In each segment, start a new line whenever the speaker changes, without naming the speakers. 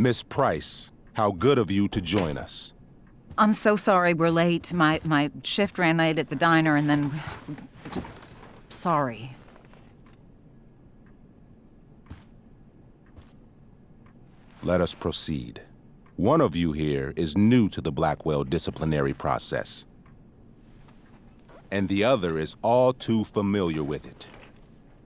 Miss Price, how good of you to join us.
I'm so sorry we're late. My shift ran late at the diner and then... just... sorry.
Let us proceed. One of you here is new to the Blackwell disciplinary process, and the other is all too familiar with it.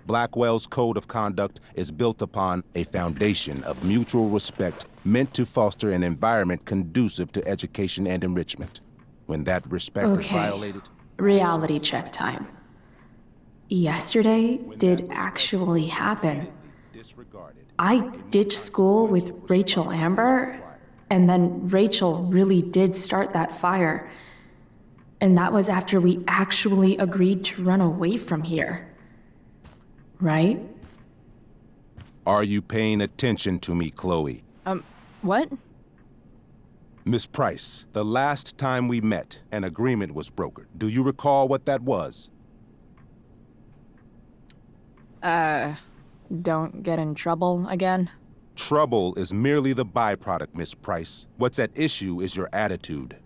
Blackwell's code of conduct is built upon a foundation of mutual respect meant to foster an environment conducive to education and enrichment. When that respect is violated...
Reality check time. Yesterday did actually happen. I ditched school with Rachel Amber, and then Rachel really did start that fire. And that was after we actually agreed to run away from here. Right?
Are you paying attention to me, Chloe?
What?
Miss Price, the last time we met, an agreement was brokered. Do you recall what that was?
Don't get in trouble again?
Trouble is merely the byproduct, Miss Price. What's at issue is your attitude.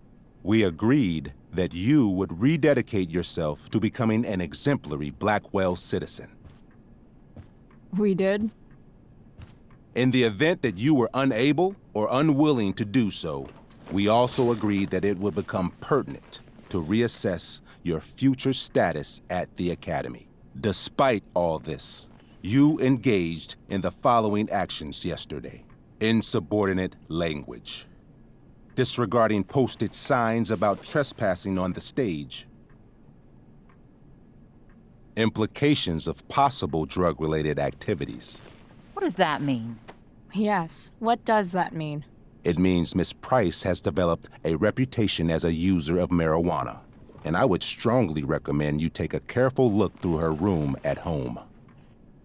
We agreed that you would rededicate yourself to becoming an exemplary Blackwell citizen.
We did?
In the event that you were unable or unwilling to do so, we also agreed that it would become pertinent to reassess your future status at the Academy. Despite all this, you engaged in the following actions yesterday. Insubordinate language. Disregarding posted signs about trespassing on the stage. Implications of possible drug-related activities.
What does that mean?
Yes, what does that mean?
It means Miss Price has developed a reputation as a user of marijuana, and I would strongly recommend you take a careful look through her room at home.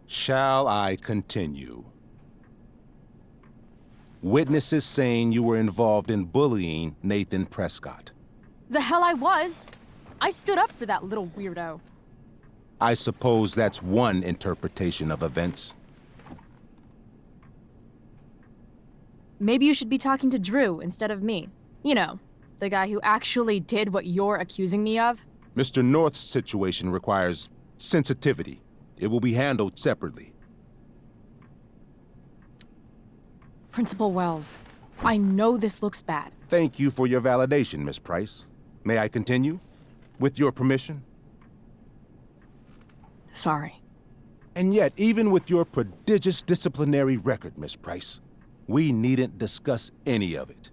Shall I continue? Witnesses saying you were involved in bullying Nathan Prescott.
The hell I was! I stood up for that little weirdo.
I suppose that's one interpretation of events.
Maybe you should be talking to Drew instead of me. You know, the guy who actually did what you're accusing me of.
Mr. North's situation requires sensitivity. It will be handled separately.
Principal Wells, I know this looks bad.
Thank you for your validation, Miss Price. May I continue? With your permission?
Sorry.
And yet, even with your prodigious disciplinary record, Miss Price, we needn't discuss any of it.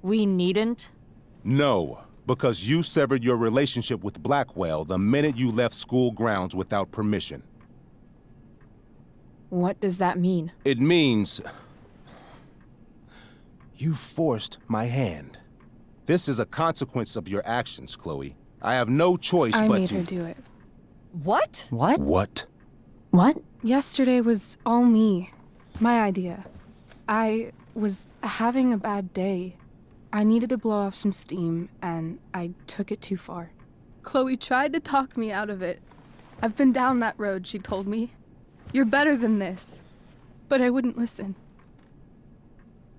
We needn't?
No, because you severed your relationship with Blackwell the minute you left school grounds without permission.
What does that mean?
It means... you forced my hand. This is a consequence of your actions, Chloe. I have no choice but to...
I made her do it.
What? What?
What?
What?
Yesterday was all me. My idea. I was having a bad day. I needed to blow off some steam, and I took it too far. Chloe tried to talk me out of it. I've been down that road, she told me. You're better than this. But I wouldn't listen.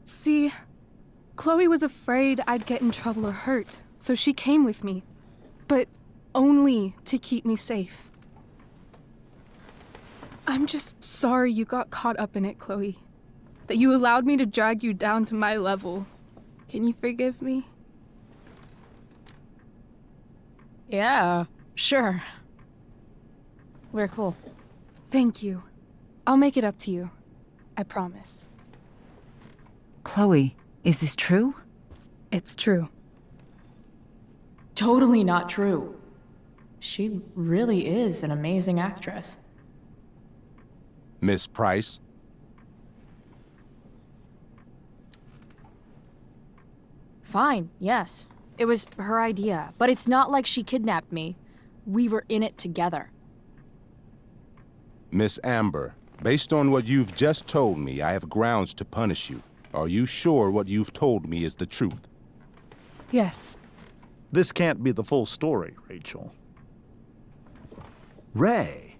See, Chloe was afraid I'd get in trouble or hurt, so she came with me. But only to keep me safe. I'm just sorry you got caught up in it, Chloe. That you allowed me to drag you down to my level. Can you forgive me?
Yeah, sure. We're cool.
Thank you. I'll make it up to you. I promise.
Chloe, is this true?
It's true.
Totally not true. She really is an amazing actress.
Miss Price?
Fine, yes. It was her idea, but it's not like she kidnapped me. We were in it together.
Miss Amber, based on what you've just told me, I have grounds to punish you. Are you sure what you've told me is the truth?
Yes.
This can't be the full story, Rachel. Ray.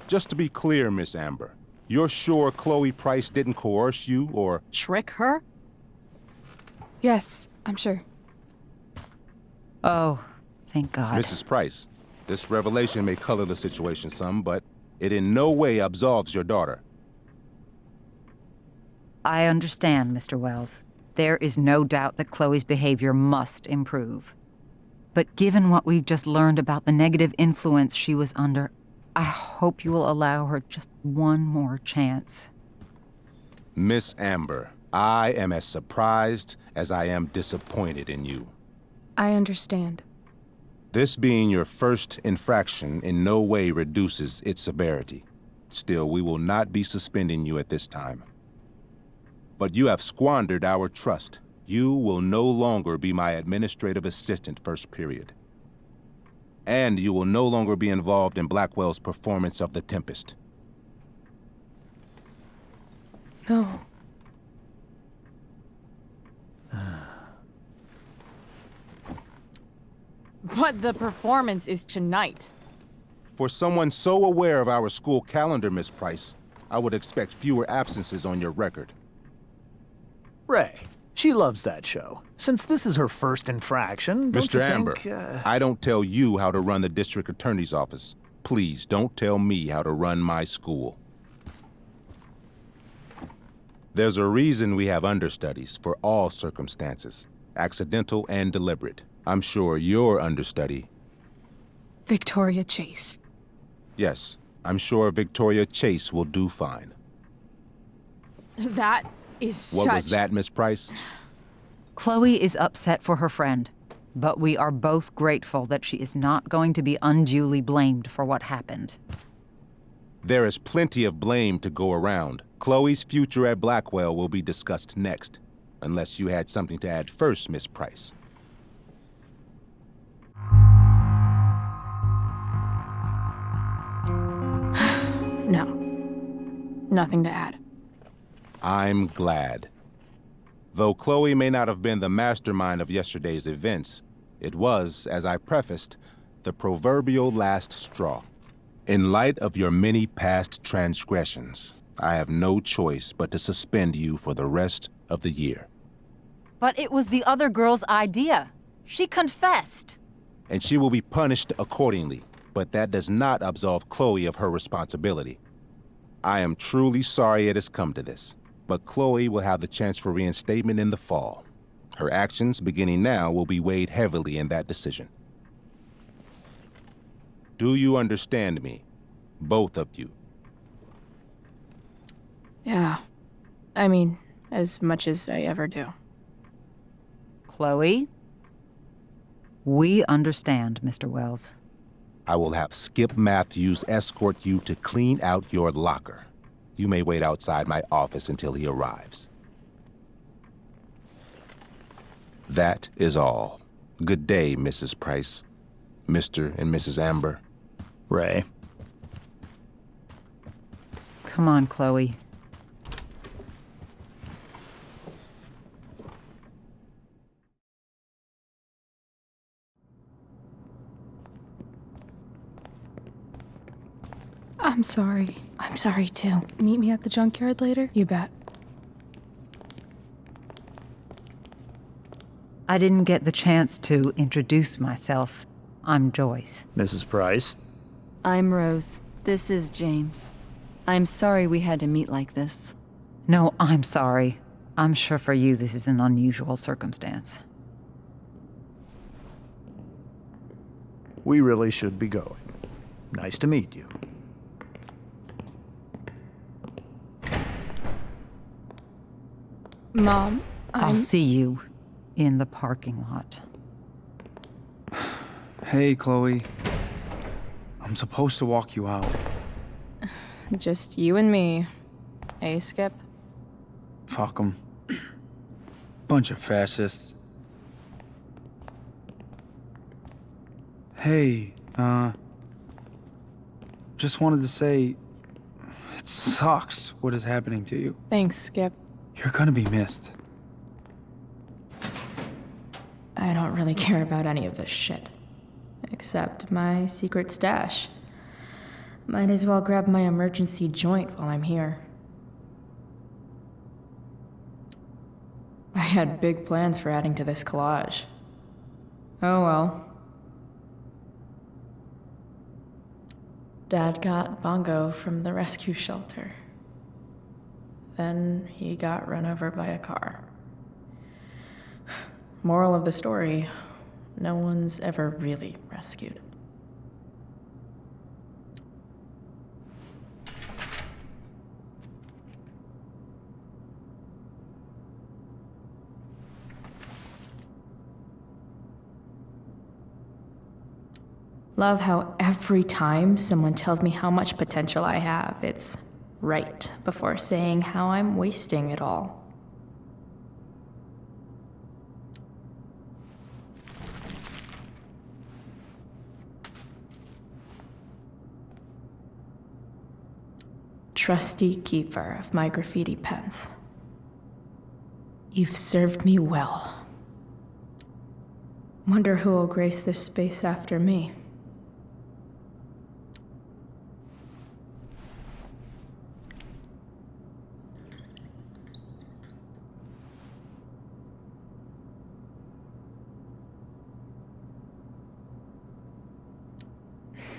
Just to be clear, Miss Amber, You're sure Chloe Price didn't coerce you or...
Trick her?
Yes, I'm sure.
Oh, thank God.
Mrs. Price, this revelation may color the situation some, but it in no way absolves your daughter.
I understand, Mr. Wells. There is no doubt that Chloe's behavior must improve. But given what we've just learned about the negative influence she was under, I hope you will allow her just one more chance.
Miss Amber, I am as surprised as I am disappointed in you.
I understand.
This being your first infraction in no way reduces its severity. Still, we will not be suspending you at this time. But you have squandered our trust. You will no longer be my administrative assistant first period. And you will no longer be involved in Blackwell's performance of The Tempest.
No.
But the performance is tonight.
For someone so aware of our school calendar, Miss Price, I would expect fewer absences on your record.
Ray, she loves that show. Since this is her first infraction, don't
Mr.
you
Amber,
think,
I don't tell you how to run the district attorney's office. Please don't tell me how to run my school. There's a reason we have understudies for all circumstances, accidental and deliberate. I'm sure your understudy...
Victoria Chase.
Yes, I'm sure Victoria Chase will do fine.
That is
What was that, Miss Price?
Chloe is upset for her friend, but we are both grateful that she is not going to be unduly blamed for what happened.
There is plenty of blame to go around. Chloe's future at Blackwell will be discussed next, unless you had something to add first, Miss Price.
No. Nothing to add.
I'm glad. Though Chloe may not have been the mastermind of yesterday's events, it was, as I prefaced, the proverbial last straw. In light of your many past transgressions, I have no choice but to suspend you for the rest of the year.
But it was the other girl's idea. She confessed.
And she will be punished accordingly, but that does not absolve Chloe of her responsibility. I am truly sorry it has come to this, but Chloe will have the chance for reinstatement in the fall. Her actions, beginning now, will be weighed heavily in that decision. Do you understand me? Both of you.
Yeah. I mean, as much as I ever do.
Chloe? We understand, Mr. Wells.
I will have Skip Matthews escort you to clean out your locker. You may wait outside my office until he arrives. That is all. Good day, Mrs. Price. Mr. and Mrs. Amber.
Ray?
Come on, Chloe.
I'm sorry.
I'm sorry too.
Meet me at the junkyard later?
You bet.
I didn't get the chance to introduce myself. I'm Joyce.
Mrs. Price?
I'm Rose. This is James. I'm sorry we had to meet like this.
No, I'm sorry. I'm sure for you this is an unusual circumstance.
We really should be going. Nice to meet you.
Mom,
I'll see you in the parking lot.
Hey, Chloe. I'm supposed to walk you out.
just you and me. Hey, Skip.
Fuck 'em. Bunch of fascists. Hey, just wanted to say, it sucks what is happening to you.
Thanks, Skip.
You're gonna be missed.
I don't really care about any of this shit. Except my secret stash. Might as well grab my emergency joint while I'm here. I had big plans for adding to this collage. Oh well. Dad got Bongo from the rescue shelter. Then he got run over by a car. Moral of the story, no one's ever really rescued. Love how every time someone tells me how much potential I have, it's right before saying how I'm wasting it all. Trusty keeper of my graffiti pens. You've served me well. Wonder who will grace this space after me.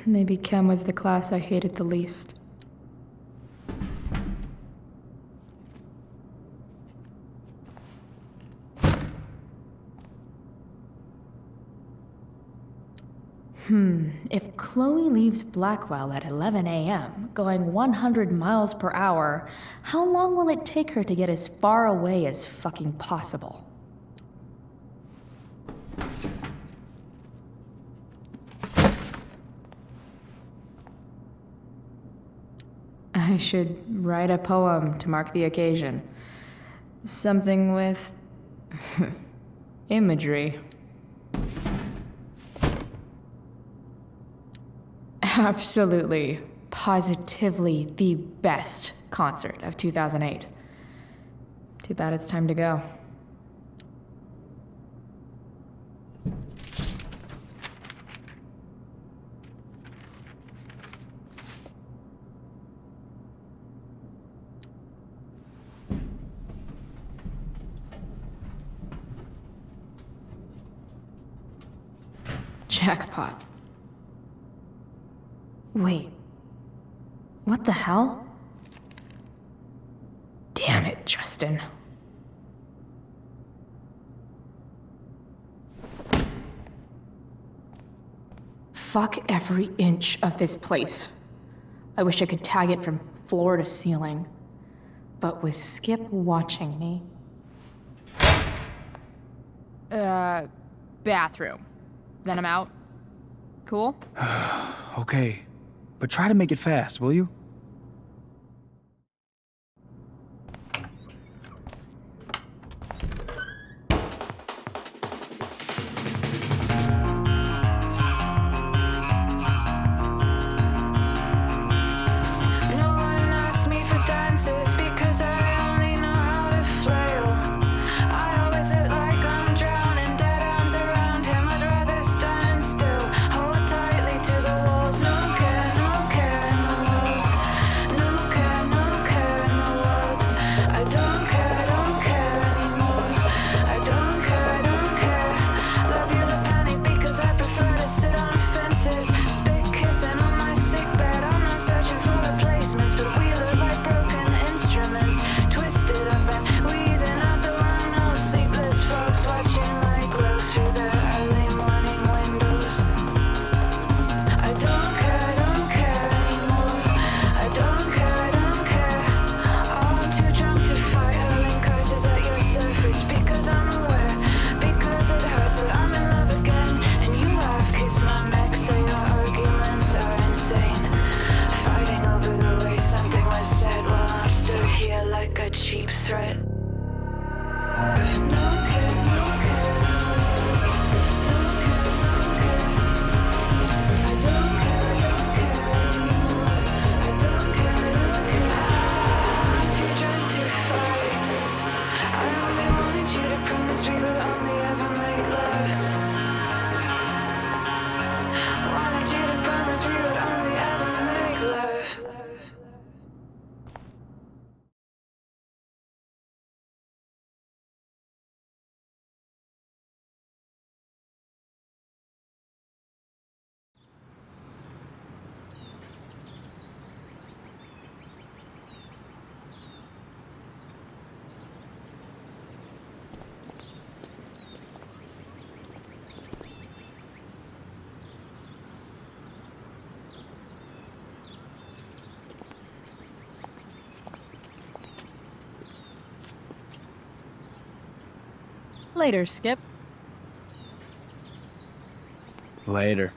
Maybe chem was the class I hated the least. If Chloe leaves Blackwell at 11 a.m., going 100 miles per hour, how long will it take her to get as far away as fucking possible? I should write a poem to mark the occasion. Something with imagery. Absolutely, positively the best concert of 2008. Too bad it's time to go. Jackpot. Wait. What the hell? Damn it, Justin. Fuck every inch of this place. I wish I could tag it from floor to ceiling. But with Skip watching me...
Bathroom. Then I'm out. Cool?
Okay, but try to make it fast, will you?
Later, Skip.
Later.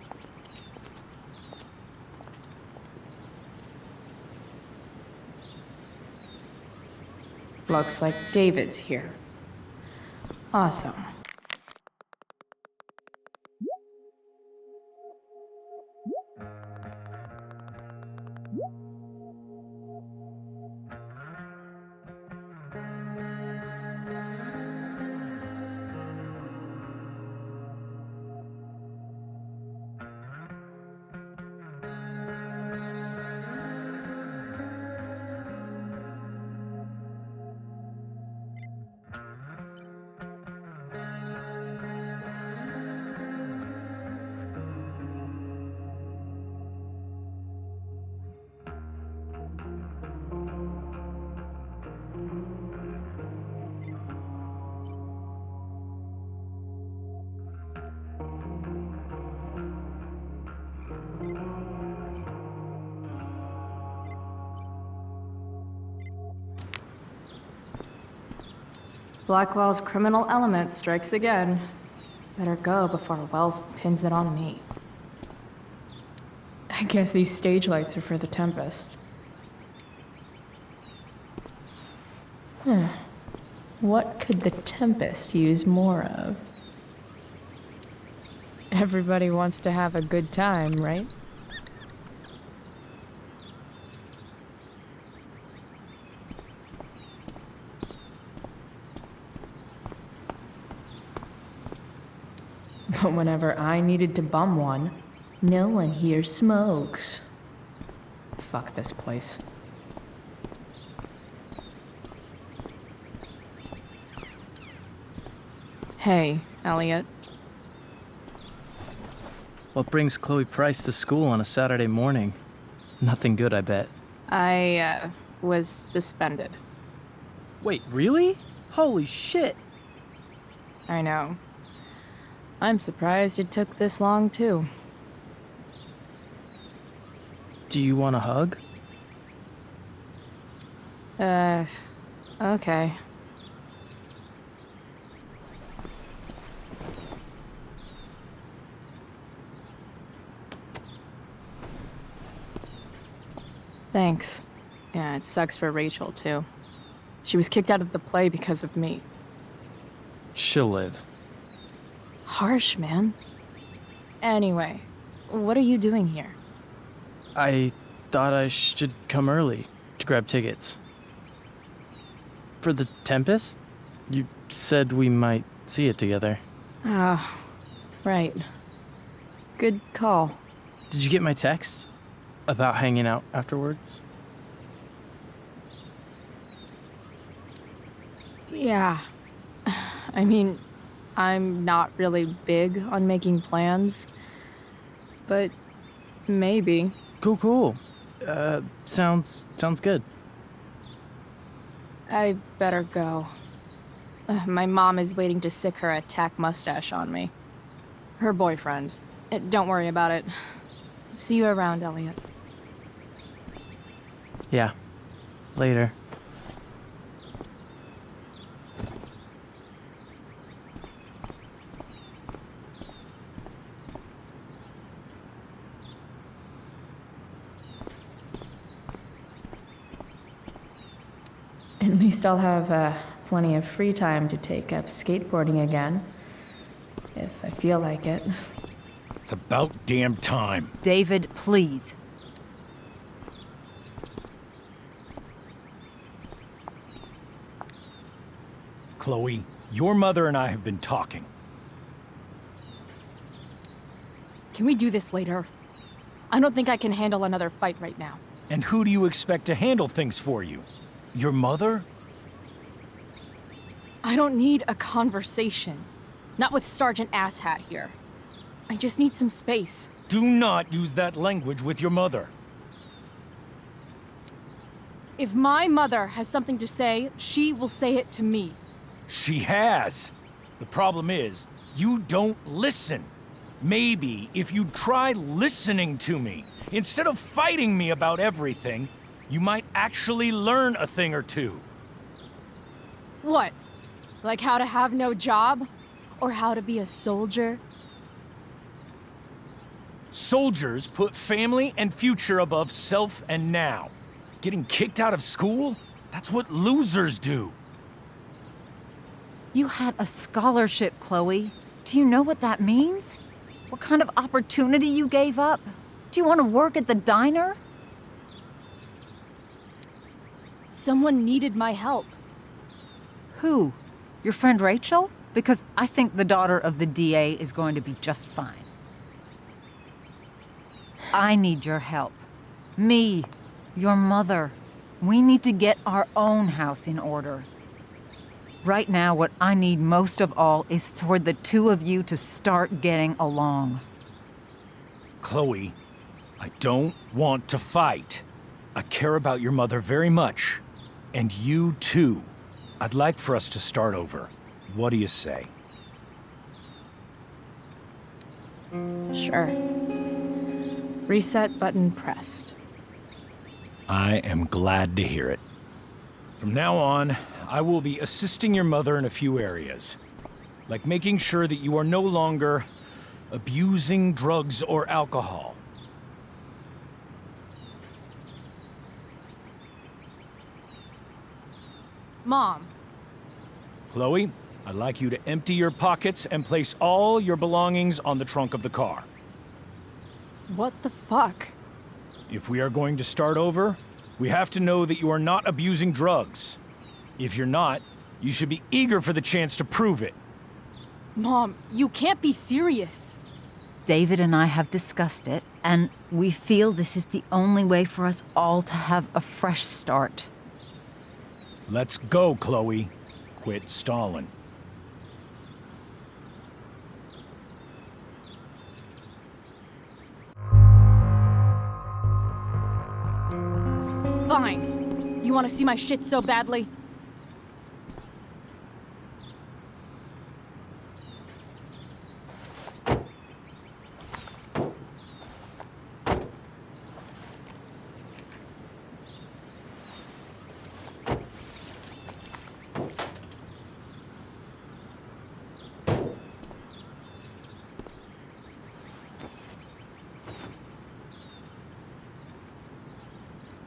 Looks like David's here. Awesome. Blackwell's criminal element strikes again. Better go before Wells pins it on me. I guess these stage lights are for the Tempest. What could the Tempest use more of?
Everybody wants to have a good time, right?
But whenever I needed to bum one, no one here smokes. Fuck this place. Hey, Elliot.
What brings Chloe Price to school on a Saturday morning? Nothing good, I bet.
I, was suspended.
Wait, really? Holy shit!
I know. I'm surprised it took this long, too.
Do you want a hug?
Okay. Thanks. Yeah, it sucks for Rachel, too. She was kicked out of the play because of me.
She'll live.
Harsh, man. Anyway, what are you doing here?
I thought I should come early to grab tickets. For the Tempest? You said we might see it together.
Oh, right. Good call.
Did you get my text about hanging out afterwards?
Yeah. I mean, I'm not really big on making plans, but maybe.
Cool. Sounds good.
I better go. My mom is waiting to sick her attack mustache on me. Her boyfriend. Don't worry about it. See you around, Elliot.
Yeah. Later.
At least I'll have plenty of free time to take up skateboarding again. If I feel like it.
It's about damn time.
David, please.
Chloe, your mother and I have been talking.
Can we do this later? I don't think I can handle another fight right now.
And who do you expect to handle things for you? Your mother?
I don't need a conversation. Not with Sergeant Asshat here. I just need some space.
Do not use that language with your mother.
If my mother has something to say, she will say it to me.
She has. The problem is, you don't listen. Maybe if you'd try listening to me, instead of fighting me about everything, you might actually learn a thing or two.
What?
Like how to have no job? Or how to be a soldier?
Soldiers put family and future above self and now. Getting kicked out of school? That's what losers do.
You had a scholarship, Chloe. Do you know what that means? What kind of opportunity you gave up? Do you want to work at the diner?
Someone needed my help.
Who? Your friend Rachel? Because I think the daughter of the DA is going to be just fine. I need your help. Me, your mother. We need to get our own house in order. Right now, what I need most of all is for the two of you to start getting along.
Chloe, I don't want to fight. I care about your mother very much. And you too. I'd like for us to start over. What do you say?
Sure. Reset button pressed.
I am glad to hear it. From now on, I will be assisting your mother in a few areas. Like making sure that you are no longer abusing drugs or alcohol.
Mom.
Chloe, I'd like you to empty your pockets and place all your belongings on the trunk of the car.
What the fuck?
If we are going to start over, we have to know that you are not abusing drugs. If you're not, you should be eager for the chance to prove it.
Mom, you can't be serious.
David and I have discussed it, and we feel this is the only way for us all to have a fresh start.
Let's go, Chloe. Quit stalling.
Fine. You want to see my shit so badly?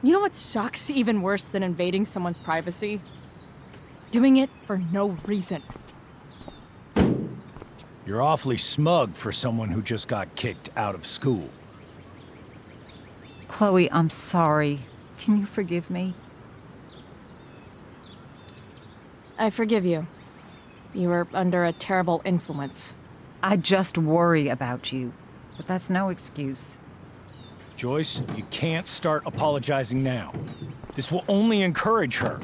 You know what sucks even worse than invading someone's privacy? Doing it for no reason.
You're awfully smug for someone who just got kicked out of school.
Chloe, I'm sorry. Can you forgive me?
I forgive you. You were under a terrible influence.
I just worry about you, but that's no excuse.
Joyce, you can't start apologizing now. This will only encourage her.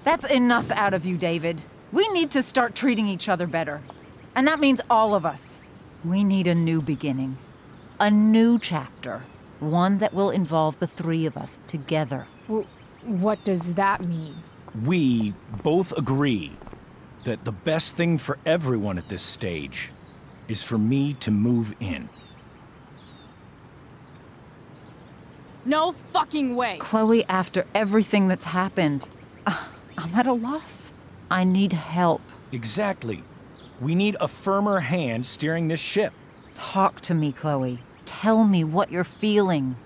That's enough out of you, David. We need to start treating each other better. And that means all of us. We need a new beginning. A new chapter. One that will involve the three of us together.
What does that mean?
We both agree that the best thing for everyone at this stage is for me to move in.
No fucking way!
Chloe, after everything that's happened, I'm at a loss. I need help.
Exactly. We need a firmer hand steering this ship.
Talk to me, Chloe. Tell me what you're feeling.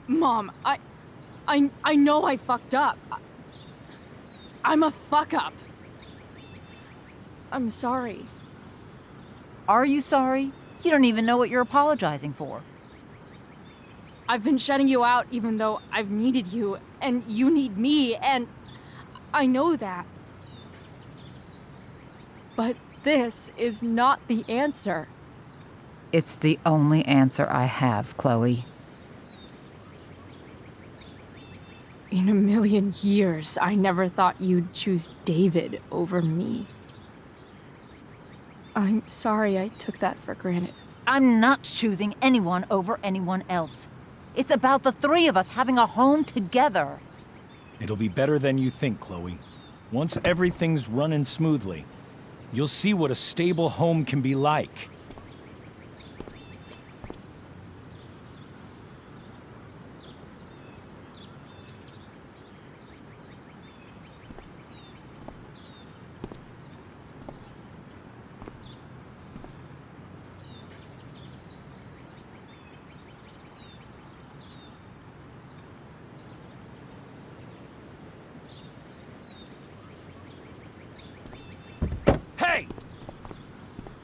Mom, I know I fucked up. I'm a fuck up. I'm sorry.
Are you sorry? You don't even know what you're apologizing for.
I've been shutting you out even though I've needed you, and you need me, and I know that. But this is not the answer.
It's the only answer I have, Chloe.
In a million years, I never thought you'd choose David over me. I'm sorry I took that for granted.
I'm not choosing anyone over anyone else. It's about the three of us having a home together.
It'll be better than you think, Chloe. Once everything's running smoothly, you'll see what a stable home can be like.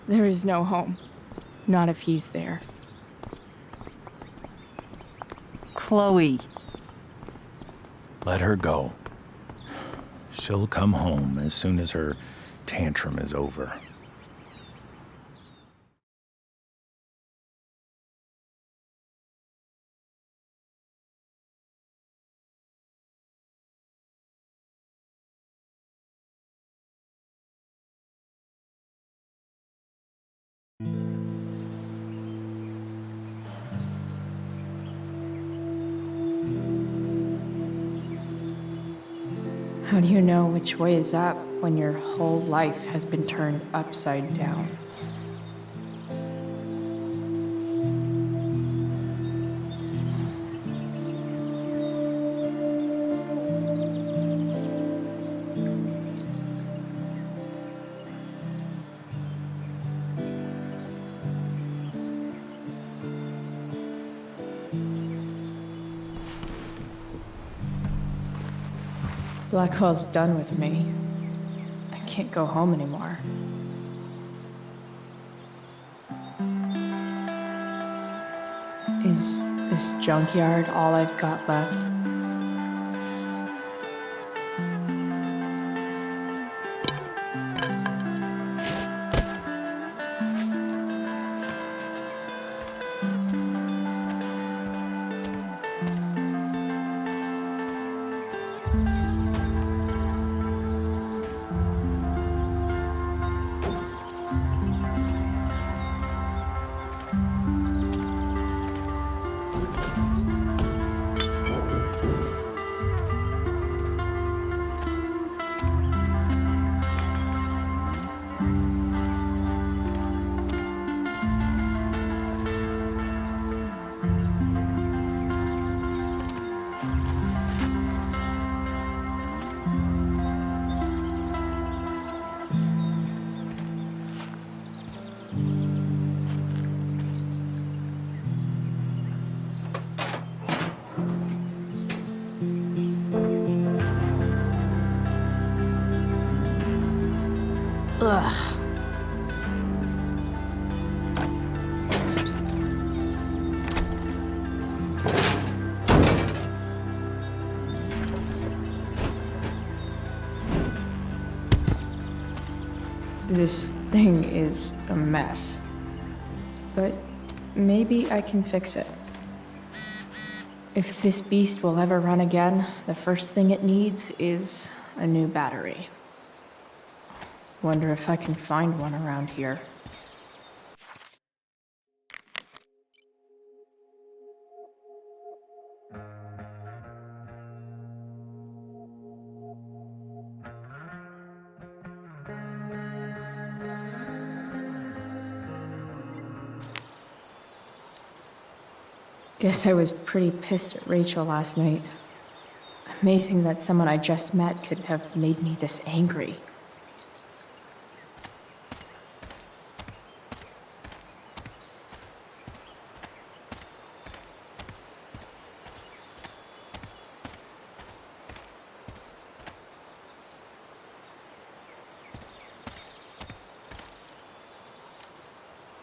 There is no home. Not if he's there.
Chloe.
Let her go. She'll come home as soon as her tantrum is over.
How do you know which way is up when your whole life has been turned upside down? Blackwell's done with me. I can't go home anymore. Is this junkyard all I've got left? Ugh. This thing is a mess. But maybe I can fix it. If this beast will ever run again, the first thing it needs is a new battery. Wonder if I can find one around here. Guess I was pretty pissed at Rachel last night. Amazing that someone I just met could have made me this angry.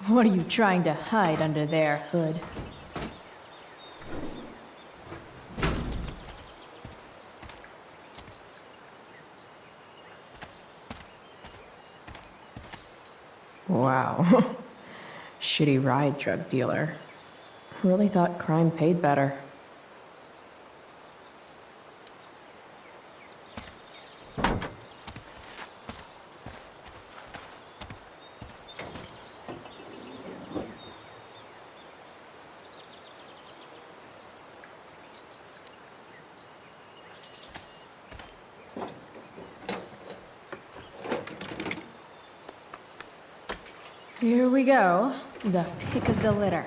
What are you trying to hide under there, Hood? Wow. Shitty ride, drug dealer. Really thought crime paid better. Here we go, the pick of the litter.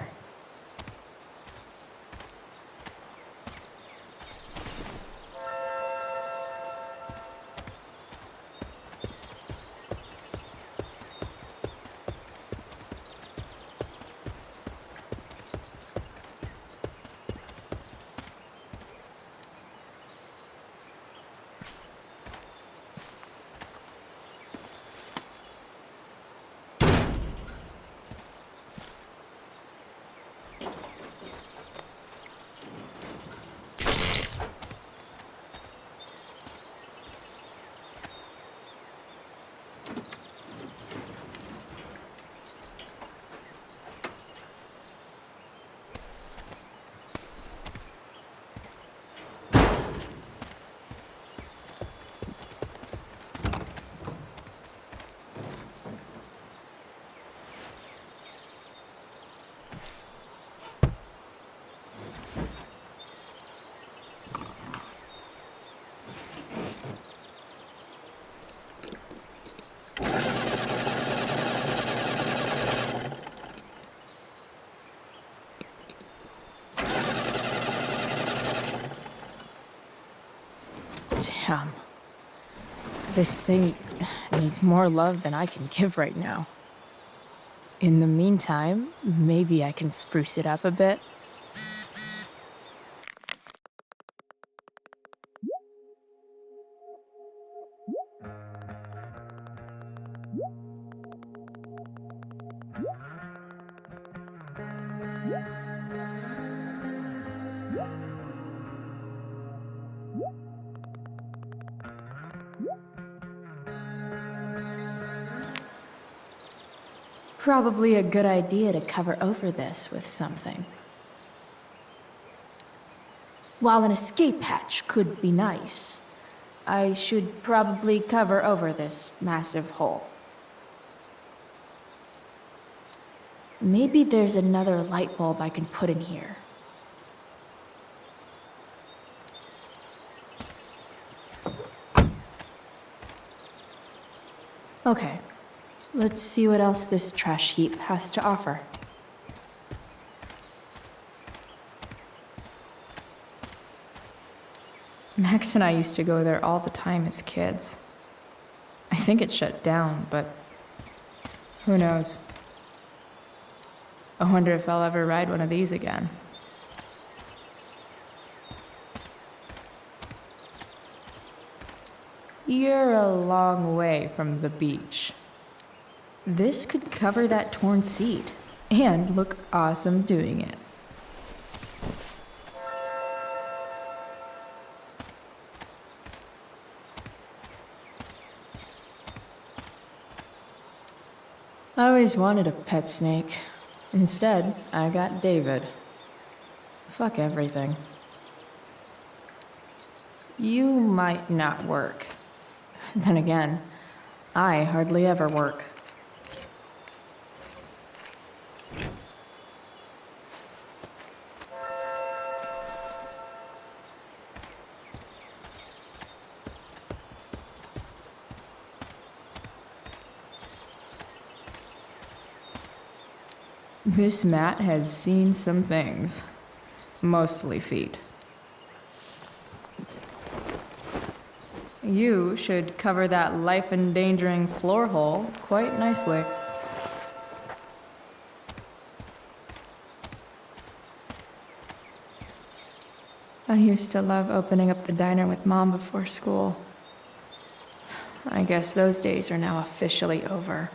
This thing needs more love than I can give right now. In the meantime, maybe I can spruce it up a bit.
Probably a good idea to cover over this with something. While an escape hatch could be nice, I should probably cover over this massive hole. Maybe there's another light bulb I can put in here. Okay, let's see what else this trash heap has to offer.
Max and I used to go there all the time as kids. I think it shut down, but who knows? I wonder if I'll ever ride one of these again. You're a long way from the beach. This could cover that torn seat and look awesome doing it. I always wanted a pet snake. Instead, I got David. Fuck everything. You might not work. Then again, I hardly ever work. This mat has seen some things. Mostly feet. You should cover that life-endangering floor hole quite nicely. I used to love opening up the diner with Mom before school. I guess those days are now officially over.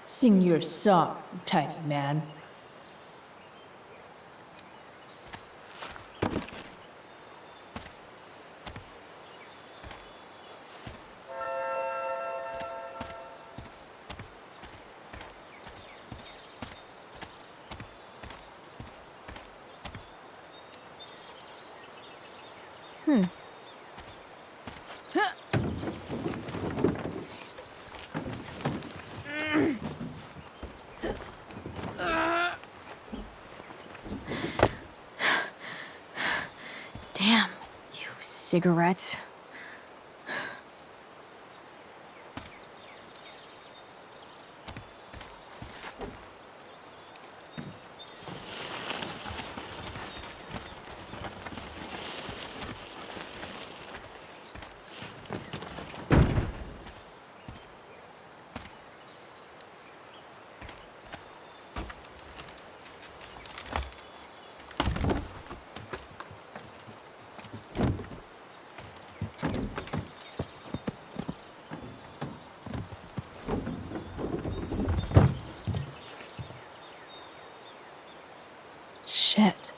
Sing your song, tiny man. Damn, you cigarettes. Shit.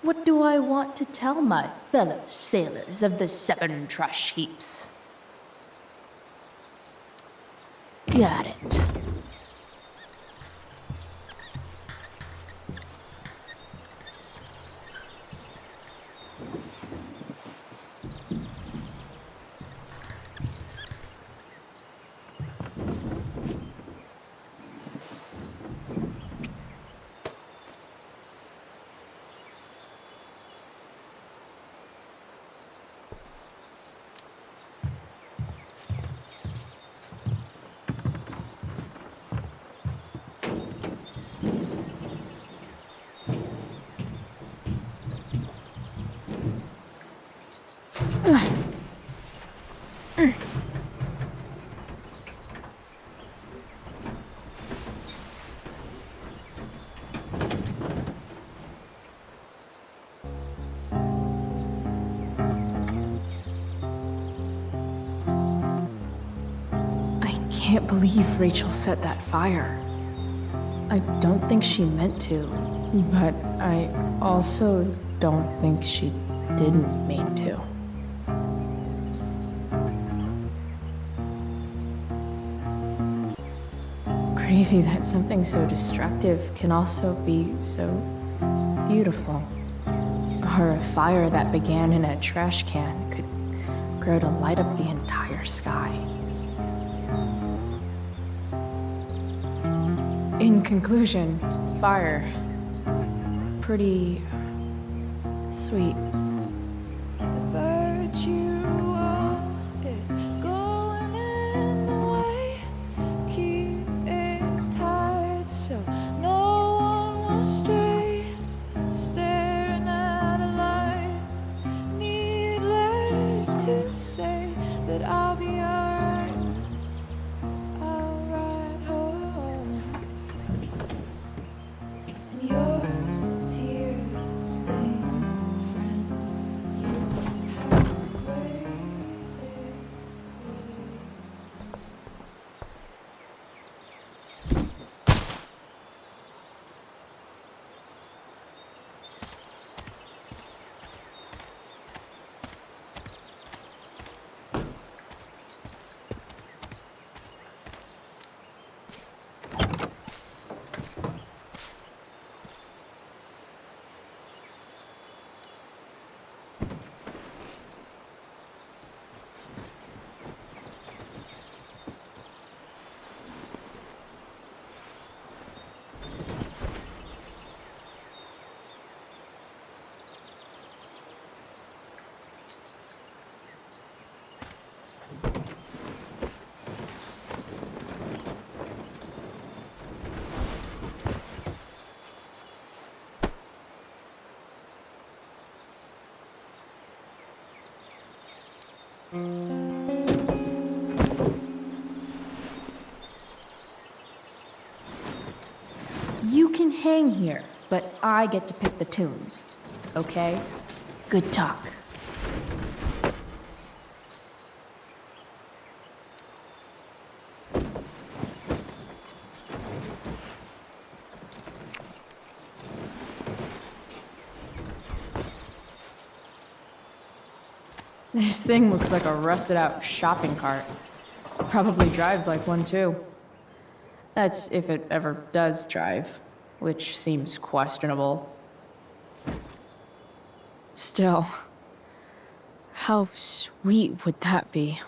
What do I want to tell my fellow sailors of the 7 trash heaps? Got it.
can't believe Rachel set that fire. I don't think she meant to, but I also don't think she didn't mean to. Crazy that something so destructive can also be so beautiful. Or a fire that began in a trash can could grow to light up the entire sky. In conclusion, fire. Pretty sweet.
The virtue is going in the way. Keep it tight so no one will stray. Staring at a light. Needless to say that I'll be alright. I'll ride home. Your tears stain, friend. You have waited.
You can hang here, but I get to pick the tunes. Okay? Good talk. This thing looks like a rusted out shopping cart. Probably drives like one too. That's if it ever does drive, which seems questionable. Still, how sweet would that be?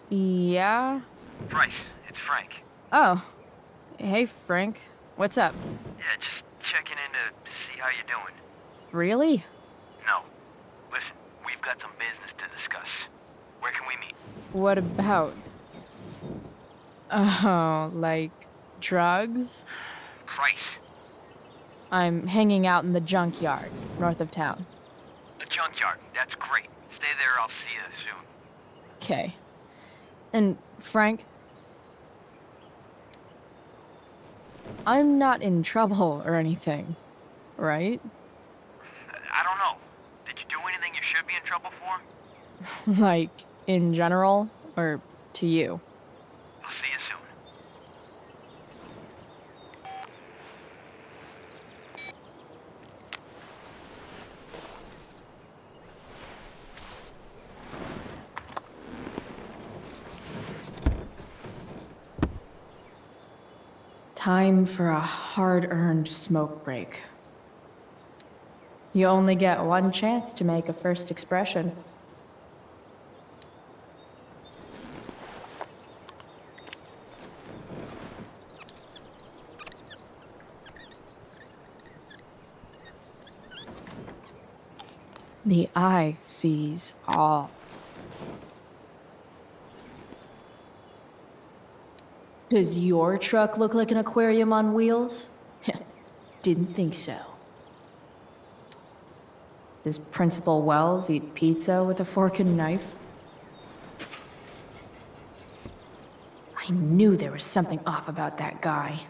Yeah?
Bryce, it's Frank.
Oh. Hey, Frank. What's up?
Yeah, just checking in to see how you're doing.
Really?
No. Listen, we've got some business to discuss. Where can we meet?
What about? Oh, like drugs?
Price.
I'm hanging out in the junkyard, north of town.
The junkyard. That's great. Stay there, I'll see you soon.
Okay. And, Frank, I'm not in trouble or anything, right?
I don't know. Did you do anything you should be in trouble for?
Like, in general, or to you?
I'll see you soon.
Time for a hard-earned smoke break. You only get one chance to make a first expression. The eye sees all. Does your truck look like an aquarium on wheels? Didn't think so. Does Principal Wells eat pizza with a fork and knife? I knew there was something off about that guy.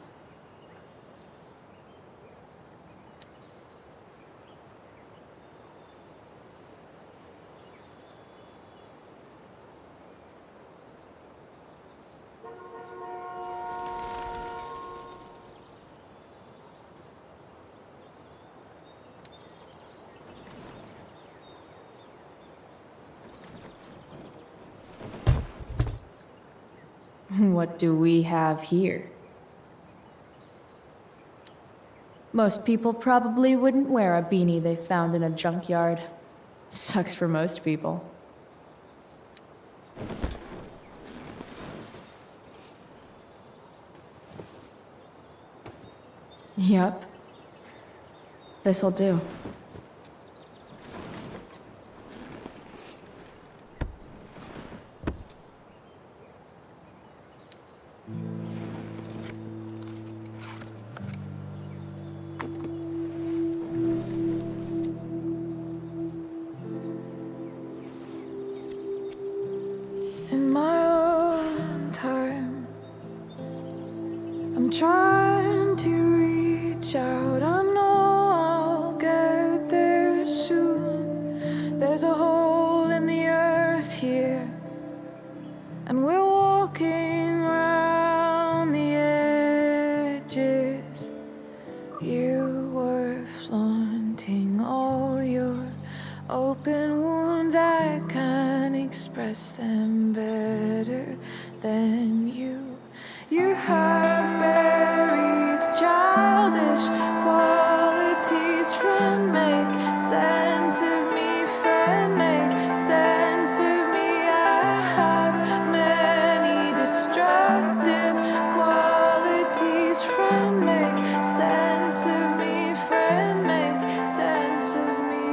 What do we have here? Most people probably wouldn't wear a beanie they found in a junkyard. Sucks for most people. Yep. This'll do.
In my own time, I'm trying to reach out. I know I'll get there soon. There's a hole in the earth here, and we're walking around the edges. You were flaunting all your open wounds. I can't express them better than you. You have buried childish qualities. Friend, make sense of me. Friend, make sense of me. I have many destructive qualities. Friend, make sense of me. Friend, make sense of me.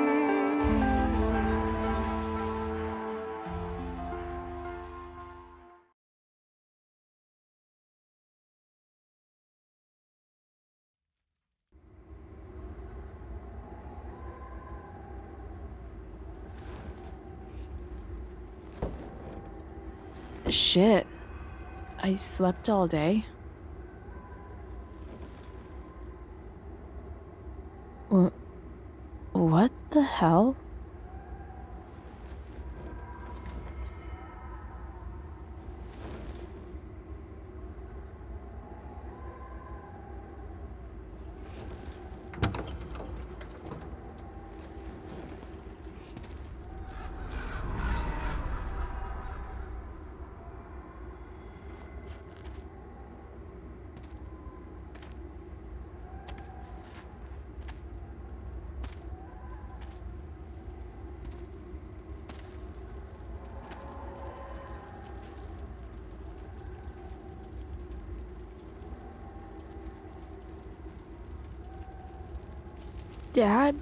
Shit. I slept all day. What the hell? Dad?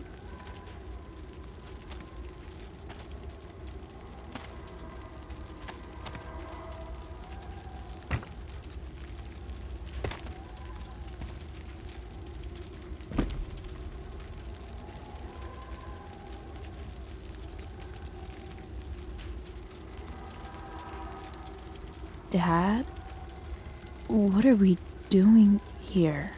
Dad? What are we doing here?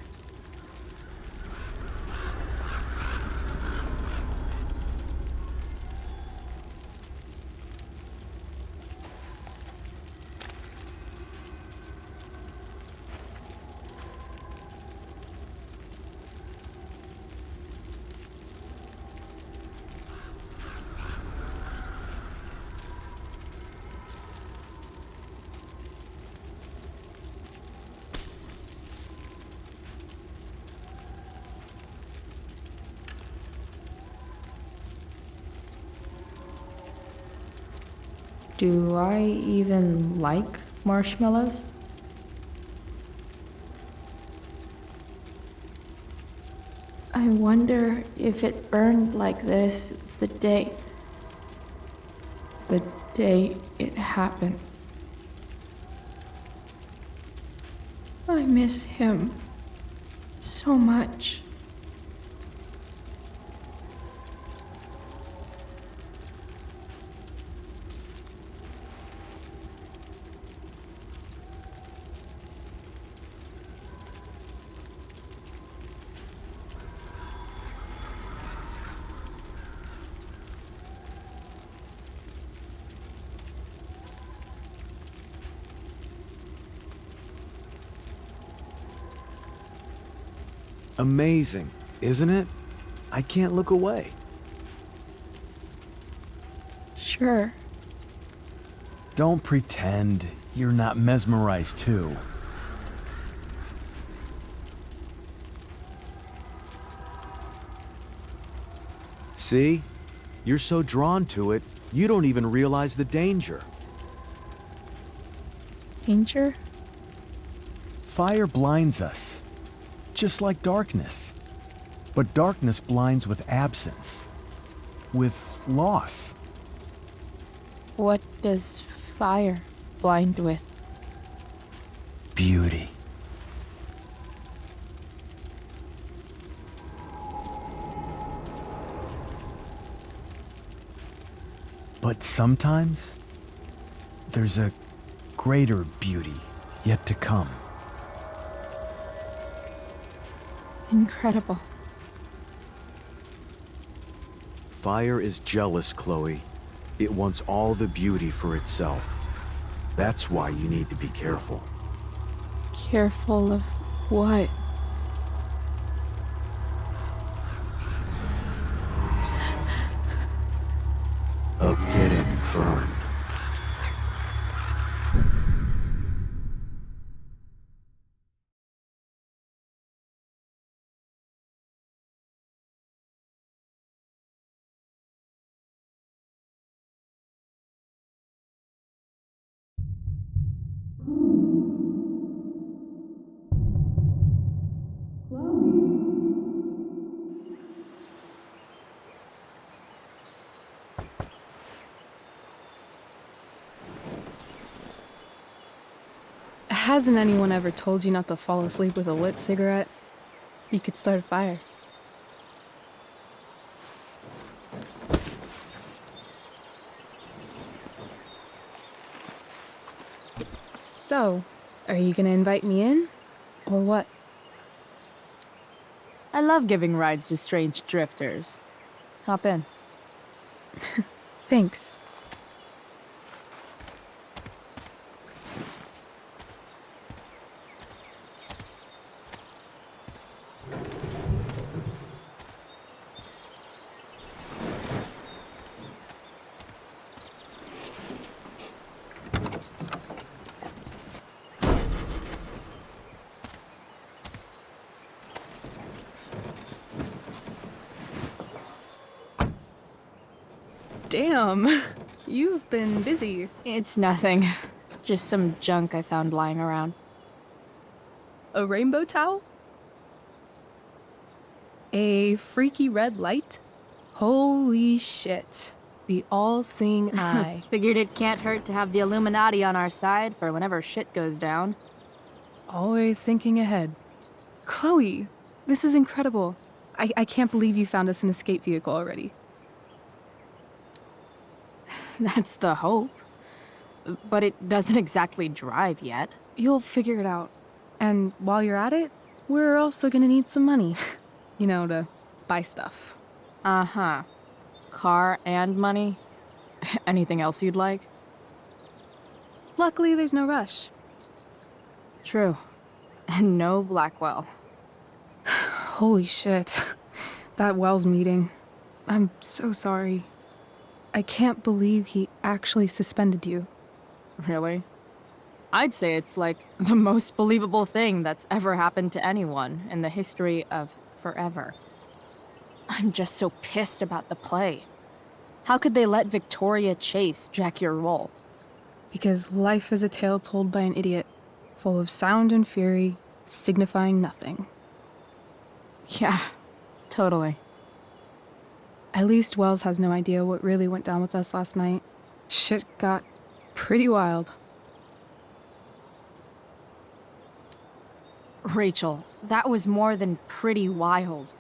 Do I even like marshmallows? I wonder if it burned like this the day it happened. I miss him so much.
Amazing, isn't it? I can't look away.
Sure.
Don't pretend. you're not mesmerized too. See? You're so drawn to it, you don't even realize the danger.
Danger?
Fire blinds us, just like darkness. But darkness blinds with absence, with loss.
What does fire blind with?
Beauty. But sometimes, there's a greater beauty yet to come.
Incredible.
Fire is jealous, Chloe. It wants all the beauty for itself. That's why you need to be careful.
Careful of what?
Of getting burned.
Hasn't anyone ever told you not to fall asleep with a lit cigarette? You could start a fire. So, are you gonna invite me in? Or what?
I love giving rides to strange drifters. Hop in.
Thanks. Damn, you've been busy.
It's nothing. Just some junk I found lying around.
A rainbow towel? A freaky red light? Holy shit. The all-seeing eye.
Figured it can't hurt to have the Illuminati on our side for whenever shit goes down.
Always thinking ahead. Chloe, this is incredible. I can't believe you found us an escape vehicle already.
That's the hope. But it doesn't exactly drive yet.
You'll figure it out. And while you're at it, we're also gonna need some money. You know, to buy stuff.
Uh-huh. Car and money? Anything else you'd like?
Luckily, there's no rush.
True. And no Blackwell.
Holy shit. That Wells meeting. I'm so sorry. I can't believe he actually suspended you.
Really? I'd say it's like the most believable thing that's ever happened to anyone in the history of forever. I'm just so pissed about the play. How could they let Victoria Chase jack your role?
Because life is a tale told by an idiot, full of sound and fury, signifying nothing.
Yeah, totally.
At least Wells has no idea what really went down with us last night. Shit got pretty wild.
Rachel, that was more than pretty wild.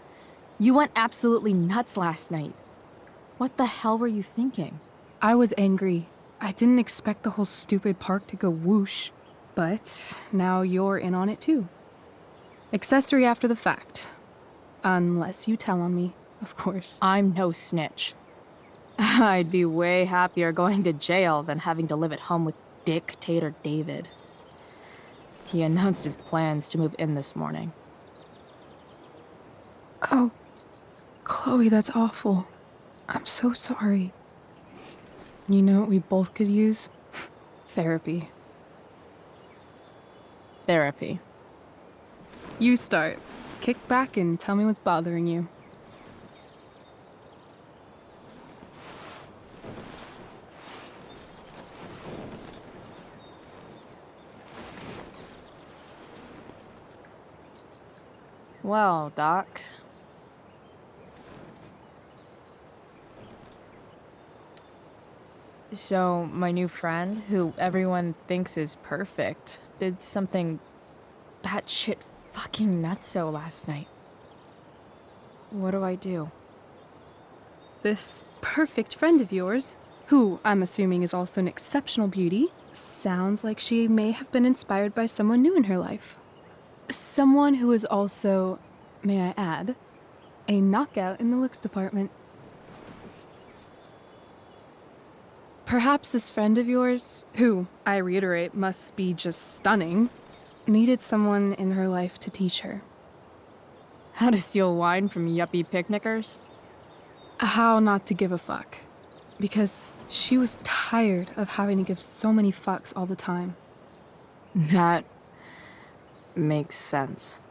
You went absolutely nuts last night. What the hell were you thinking?
I was angry. I didn't expect the whole stupid park to go whoosh. But now you're in on it too. Accessory after the fact. Unless you tell on me, of course.
I'm no snitch. I'd be way happier going to jail than having to live at home with Dictator David. He announced his plans to move in this morning.
Oh, Chloe, that's awful. I'm so sorry. You know what we both could use? Therapy.
Therapy.
You start. Kick back and tell me what's bothering you.
Well, Doc. So, my new friend, who everyone thinks is perfect, did something batshit fucking nutso last night. What do I do?
This perfect friend of yours, who I'm assuming is also an exceptional beauty, sounds like she may have been inspired by someone new in her life. Someone who is also, may I add, a knockout in the looks department. Perhaps this friend of yours, who, I reiterate, must be just stunning, needed someone in her life to teach her.
How to steal wine from yuppie picnickers?
How not to give a fuck. Because she was tired of having to give so many fucks all the time.
That makes sense.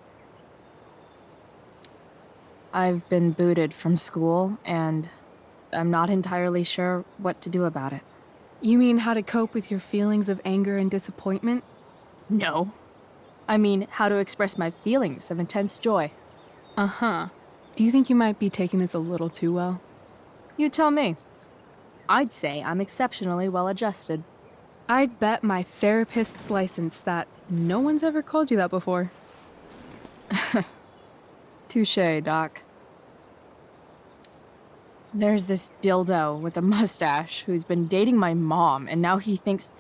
I've been booted from school, and I'm not entirely sure what to do about it.
You mean how to cope with your feelings of anger and disappointment?
No. I mean, how to express my feelings of intense joy.
Uh-huh. Do you think you might be taking this a little too well?
You tell me. I'd say I'm exceptionally well adjusted.
I'd bet my therapist's license that no one's ever called you that before.
Touché, Doc. There's this dildo with a mustache who's been dating my mom, and now he thinks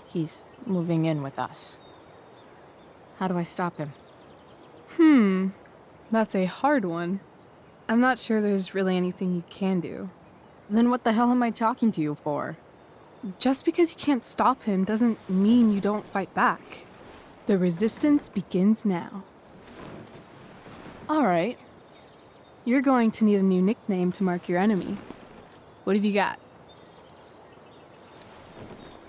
he's moving in with us. How do I stop him?
That's a hard one. I'm not sure there's really anything you can do.
Then what the hell am I talking to you for?
Just because you can't stop him doesn't mean you don't fight back. The resistance begins now.
All right.
You're going to need a new nickname to mark your enemy. What have you got?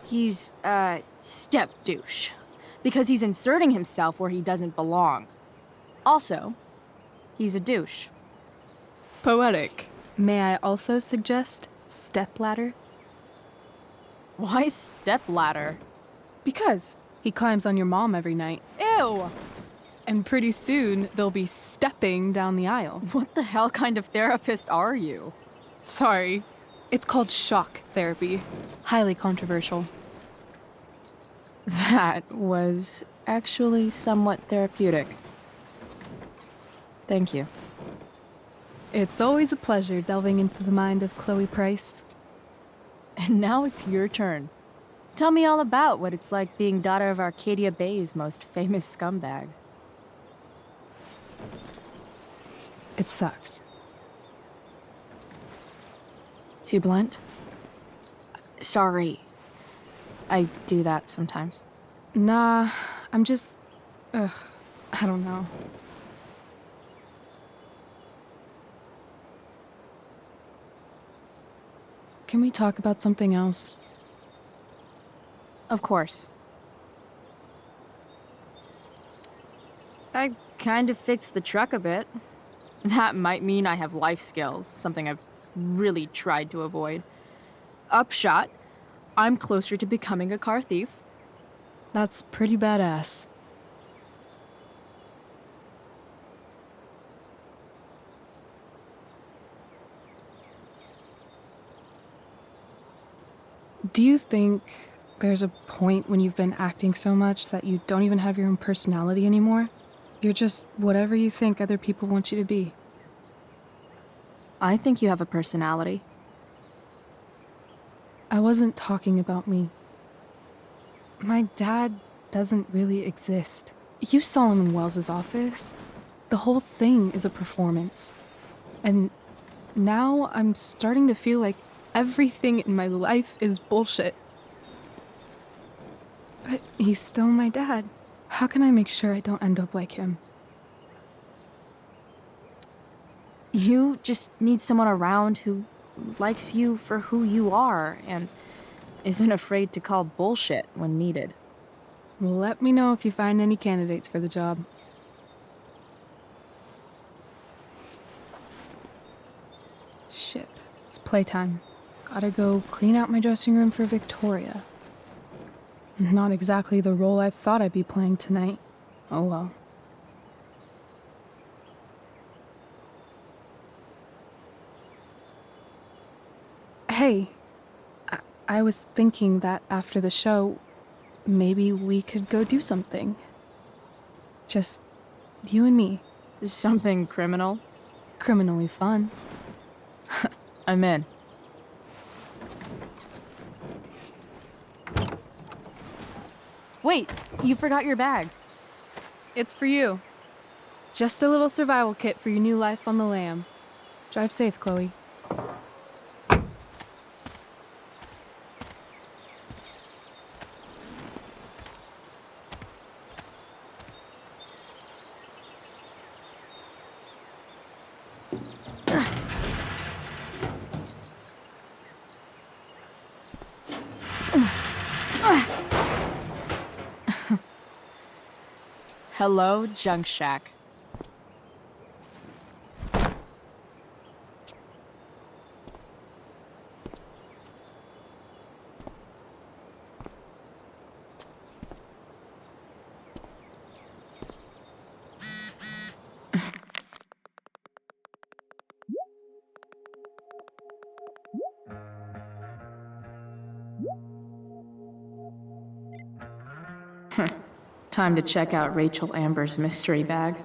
He's a step douche. Because he's inserting himself where he doesn't belong. Also, he's a douche.
Poetic. May I also suggest stepladder?
Why stepladder?
Because he climbs on your mom every night.
Ew!
And pretty soon, they'll be stepping down the aisle.
What the hell kind of therapist are you?
Sorry. It's called shock therapy. Highly controversial.
That was actually somewhat therapeutic. Thank you.
It's always a pleasure delving into the mind of Chloe Price.
And now it's your turn. Tell me all about what it's like being daughter of Arcadia Bay's most famous scumbag.
It sucks.
Too blunt? Sorry. I do that sometimes.
Nah, I'm just... I don't know. Can we talk about something else?
Of course. I kind of fixed the truck a bit. That might mean I have life skills, something I've really tried to avoid. Upshot, I'm closer to becoming a car thief.
That's pretty badass. Do you think there's a point when you've been acting so much that you don't even have your own personality anymore? You're just whatever you think other people want you to be.
I think you have a personality.
I wasn't talking about me. My dad doesn't really exist. You saw him in Wells's office. The whole thing is a performance. And now I'm starting to feel like everything in my life is bullshit. But he's still my dad. How can I make sure I don't end up like him?
You just need someone around who likes you for who you are and isn't afraid to call bullshit when needed.
Let me know if you find any candidates for the job. Shit, it's playtime. Gotta go clean out my dressing room for Victoria. Not exactly the role I thought I'd be playing tonight. Oh well. Hey, I was thinking that after the show, maybe we could go do something. Just you and me.
Something criminal?
Criminally fun.
I'm in. Wait, you forgot your bag.
It's for you. Just a little survival kit for your new life on the lam. Drive safe, Chloe.
Hello, Junk Shack. Time to check out Rachel Amber's mystery bag.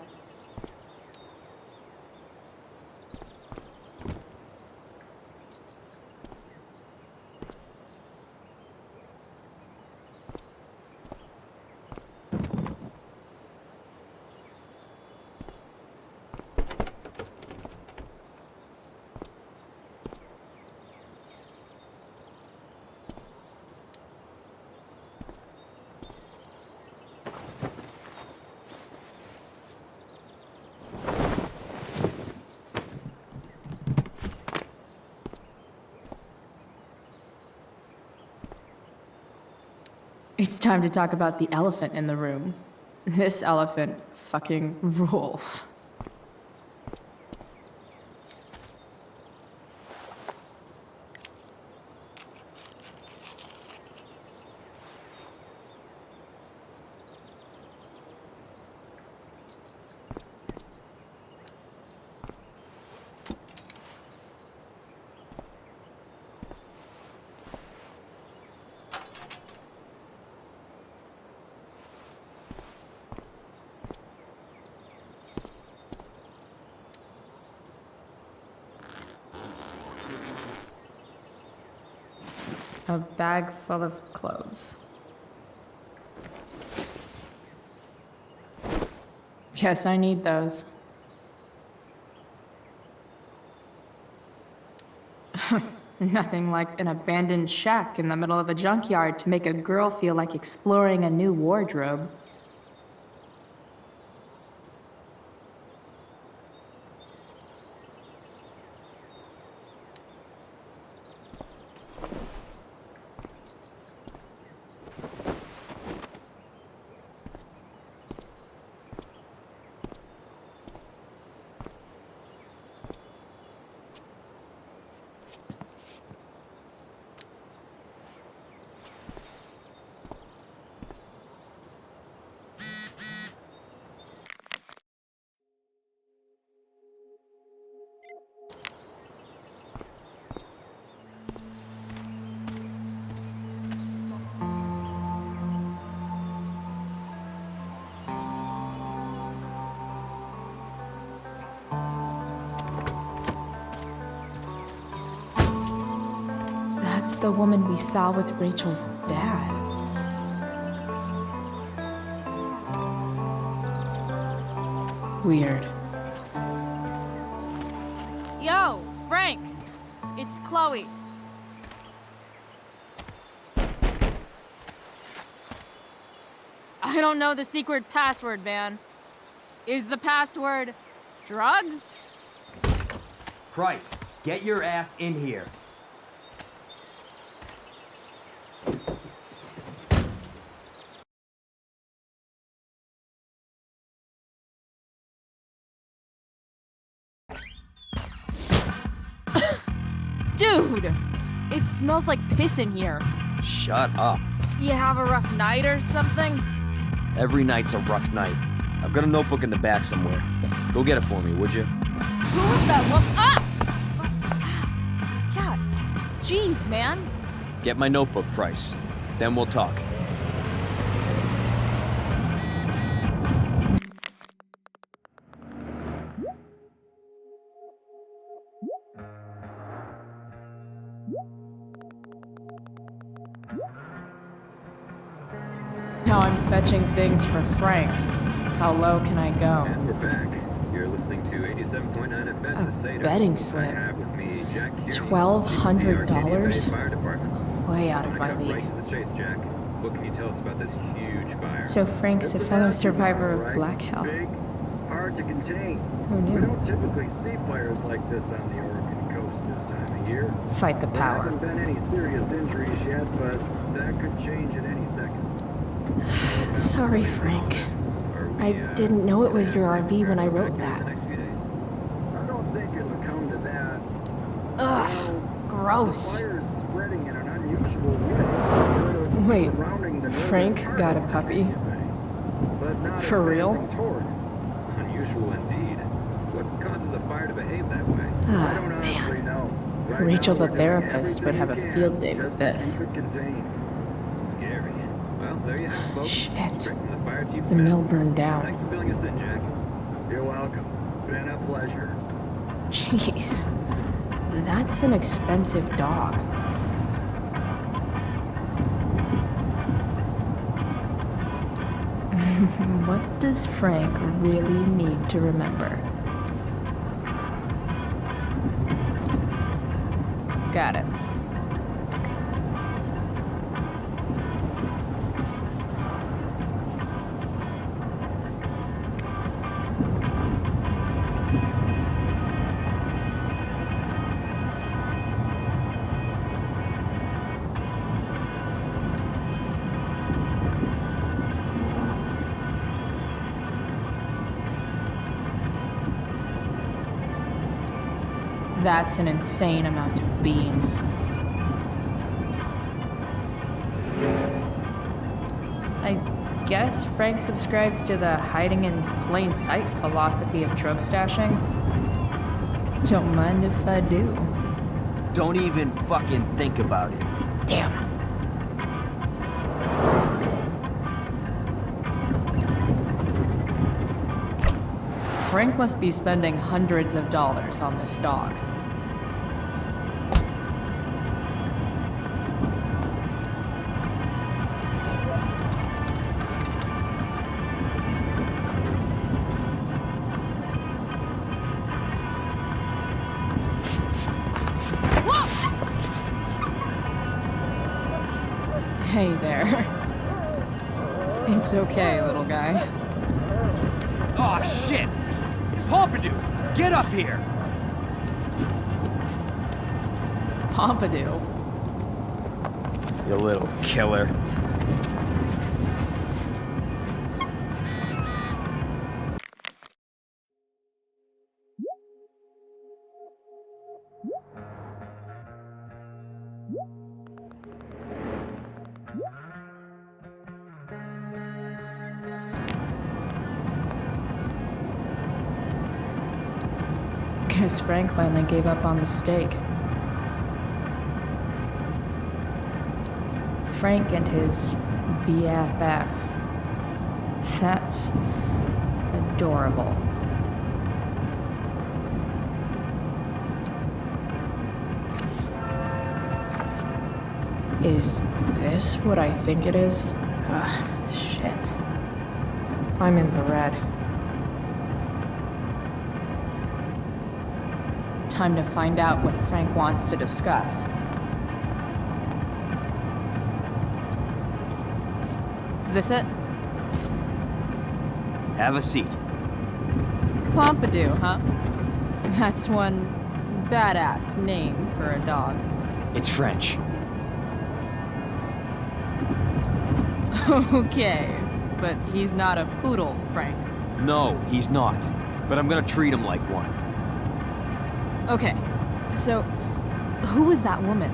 It's time to talk about the elephant in the room. This elephant fucking rules. A bag full of clothes. Yes, I need those. Nothing like an abandoned shack in the middle of a junkyard to make a girl feel like exploring a new wardrobe. That's the woman we saw with Rachel's dad. Weird. Yo, Frank! It's Chloe. I don't know the secret password, man. Is the password drugs?
Price, get your ass in here.
Dude! It smells like piss in here.
Shut up.
You have a rough night or something?
Every night's a rough night. I've got a notebook in the back somewhere. Go get it for me, would you?
Who was that one? Ah! God. Jeez, man.
Get my notebook, Price. Then we'll talk.
Now I'm fetching things for Frank. How low can I go?
And we're back. You're listening to 87.9 FM.
A betting slip. $1,200? Way out of my league.
Jack. What can you tell us about this huge fire?
So Frank's a fellow survivor of Black Hell.
Hard to contain.
Who
We
knew?
don't typically see fires like this on the Oregon coast this time of year.
Fight the
There
power.
haven't been any serious injuries yet, but that could change at any second.
Sorry, Frank. I didn't know it was your RV when I wrote that.
I don't think it'll come to that.
Ugh, gross.
The fire is spreading in an unusual way.
Wait, Frank got a puppy?
But not
For real?
advancing toward it. Unusual indeed. What causes a fire to behave that way? I
Ah,
don't honestly know. Right
Rachel
now,
the
we're doing
therapist would have a
everything we
field
can
day with this.
just to keep it contained. Scary. Well, there you have it, folks.
Shit.
Straight from the fire chief
The mill burned down.
Thanks for filling us in, Jack. You're welcome. Been a pleasure.
Jeez. That's an expensive dog. What does Frank really need to remember?
Got it. That's an insane amount of beans. I guess Frank subscribes to the hiding in plain sight philosophy of drug stashing. Don't mind if I do.
Don't even fucking think about it.
Damn.
Frank must be spending hundreds of dollars on this dog. Hey there. It's okay, little guy.
Oh shit! Pompidou, get up here!
Pompidou.
You little killer.
Guess Frank finally gave up on the steak. Frank and his BFF. That's adorable. Is this what I think it is? Ugh, shit. I'm in the red. Time to find out what Frank wants to discuss. Is this it?
Have a seat.
Pompidou, huh? That's one badass name for a dog.
It's French.
Okay, but he's not a poodle, Frank.
No, he's not. But I'm gonna treat him like one.
Okay, so Who was that woman?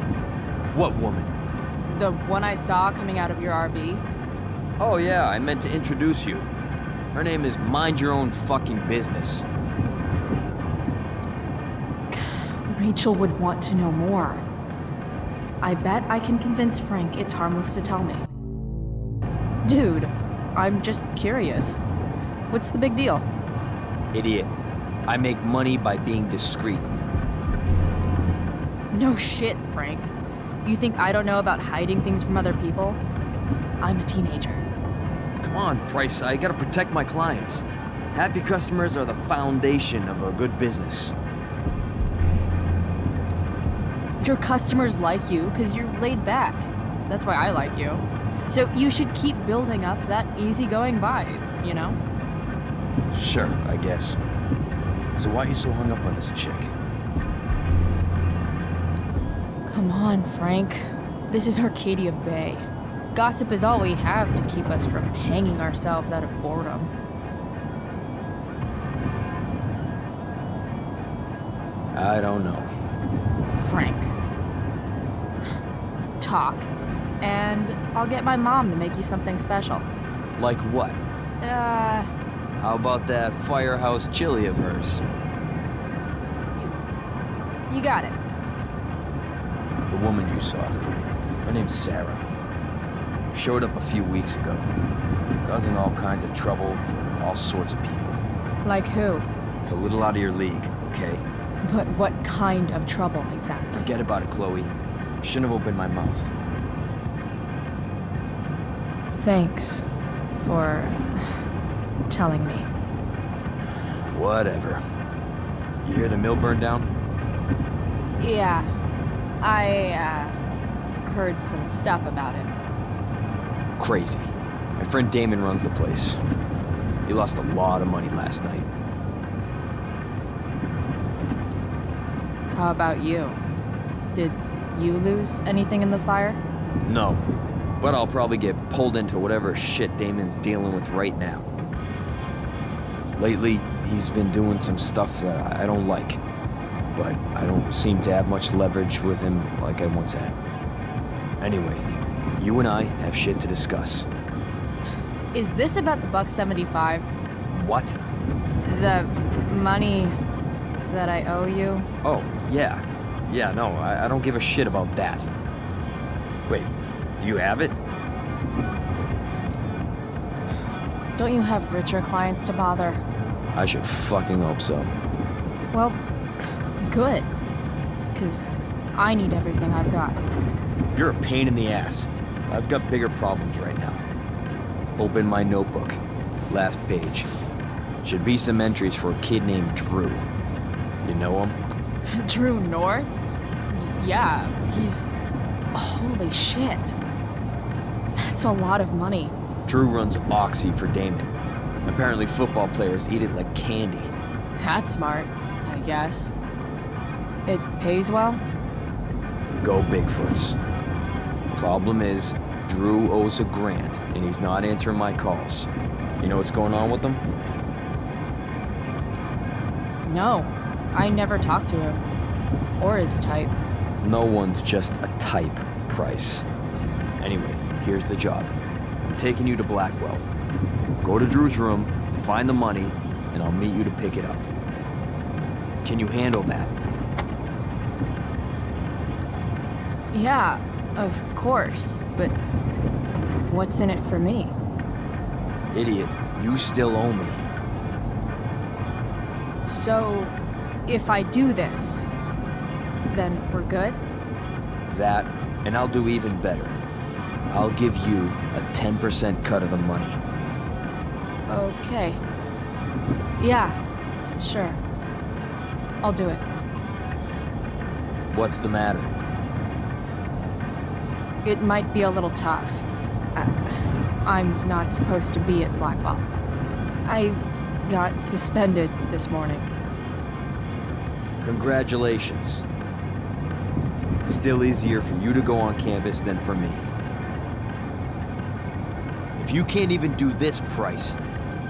What woman?
The one I saw coming out of your RV?
Oh yeah, I meant to introduce you. Her name is Mind Your Own Fucking Business.
Rachel would want to know more. I bet I can convince Frank it's harmless to tell me.
Dude, I'm just curious. What's the big deal?
Idiot. I make money by being discreet.
No shit, Frank. You think I don't know about hiding things from other people? I'm a teenager.
Come on, Price, I gotta protect my clients. Happy customers are the foundation of a good business.
Your customers like you because you're laid back. That's why I like you. So you should keep building up that easygoing vibe, you know?
Sure, I guess. So why are you so hung up on this chick?
Come on, Frank. This is Arcadia Bay. Gossip is all we have to keep us from hanging ourselves out of boredom.
I don't know.
Frank. Talk, and I'll get my mom to make you something special.
Like what? How about that firehouse chili of hers?
You got it.
The woman you saw. Her name's Sarah. Showed up a few weeks ago, causing all kinds of trouble for all sorts of people.
Like who?
It's a little out of your league, okay?
But what kind of trouble exactly?
Forget about it, Chloe. Shouldn't have opened my mouth.
Thanks for telling me.
Whatever. You hear the mill burned down?
Yeah, I heard some stuff about it.
Crazy. My friend Damon runs the place. He lost a lot of money last night.
How about you? Did you lose anything in the fire?
No, but I'll probably get pulled into whatever shit Damon's dealing with right now. Lately, he's been doing some stuff that I don't like, but I don't seem to have much leverage with him like I once had. Anyway, you and I have shit to discuss.
Is this about the $1.75?
What?
The money that I owe you?
Oh, yeah. Yeah, no, I don't give a shit about that. Wait, do you have it?
Don't you have richer clients to bother?
I should fucking hope so.
Well, good. 'Cause I need everything I've got.
You're a pain in the ass. I've got bigger problems right now. Open my notebook. Last page. Should be some entries for a kid named Drew. You know him?
Drew North? Yeah, he's... Holy shit. That's a lot of money.
Drew runs Oxy for Damon. Apparently football players eat it like candy.
That's smart, I guess. It pays well?
Go Bigfoots. Problem is, Drew owes a grant, and he's not answering my calls. You know what's going on with him?
No, I never talked to him. Or his type.
No one's just a type, Price. Anyway, here's the job. I'm taking you to Blackwell. Go to Drew's room, find the money, and I'll meet you to pick it up. Can you handle that?
Yeah, of course, but what's in it for me?
Idiot, you still owe me.
So, if I do this, then we're good?
That, and I'll do even better. I'll give you a 10% cut of the money.
Okay. Yeah, sure. I'll do it.
What's the matter?
It might be a little tough. I'm not supposed to be at Blackwell. I got suspended this morning.
Congratulations. Still easier for you to go on campus than for me. If you can't even do this, Price.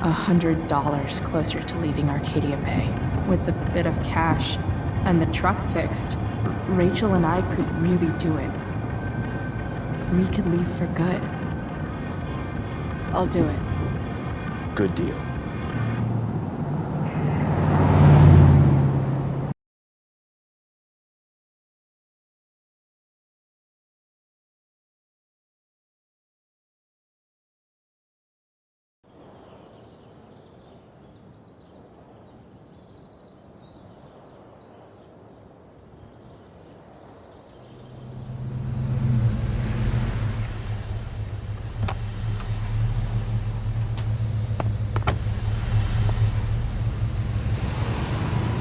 $100 closer to leaving Arcadia Bay. With a bit of cash and the truck fixed,
Rachel and I could really do it. We could leave for good.
I'll do it.
Good deal.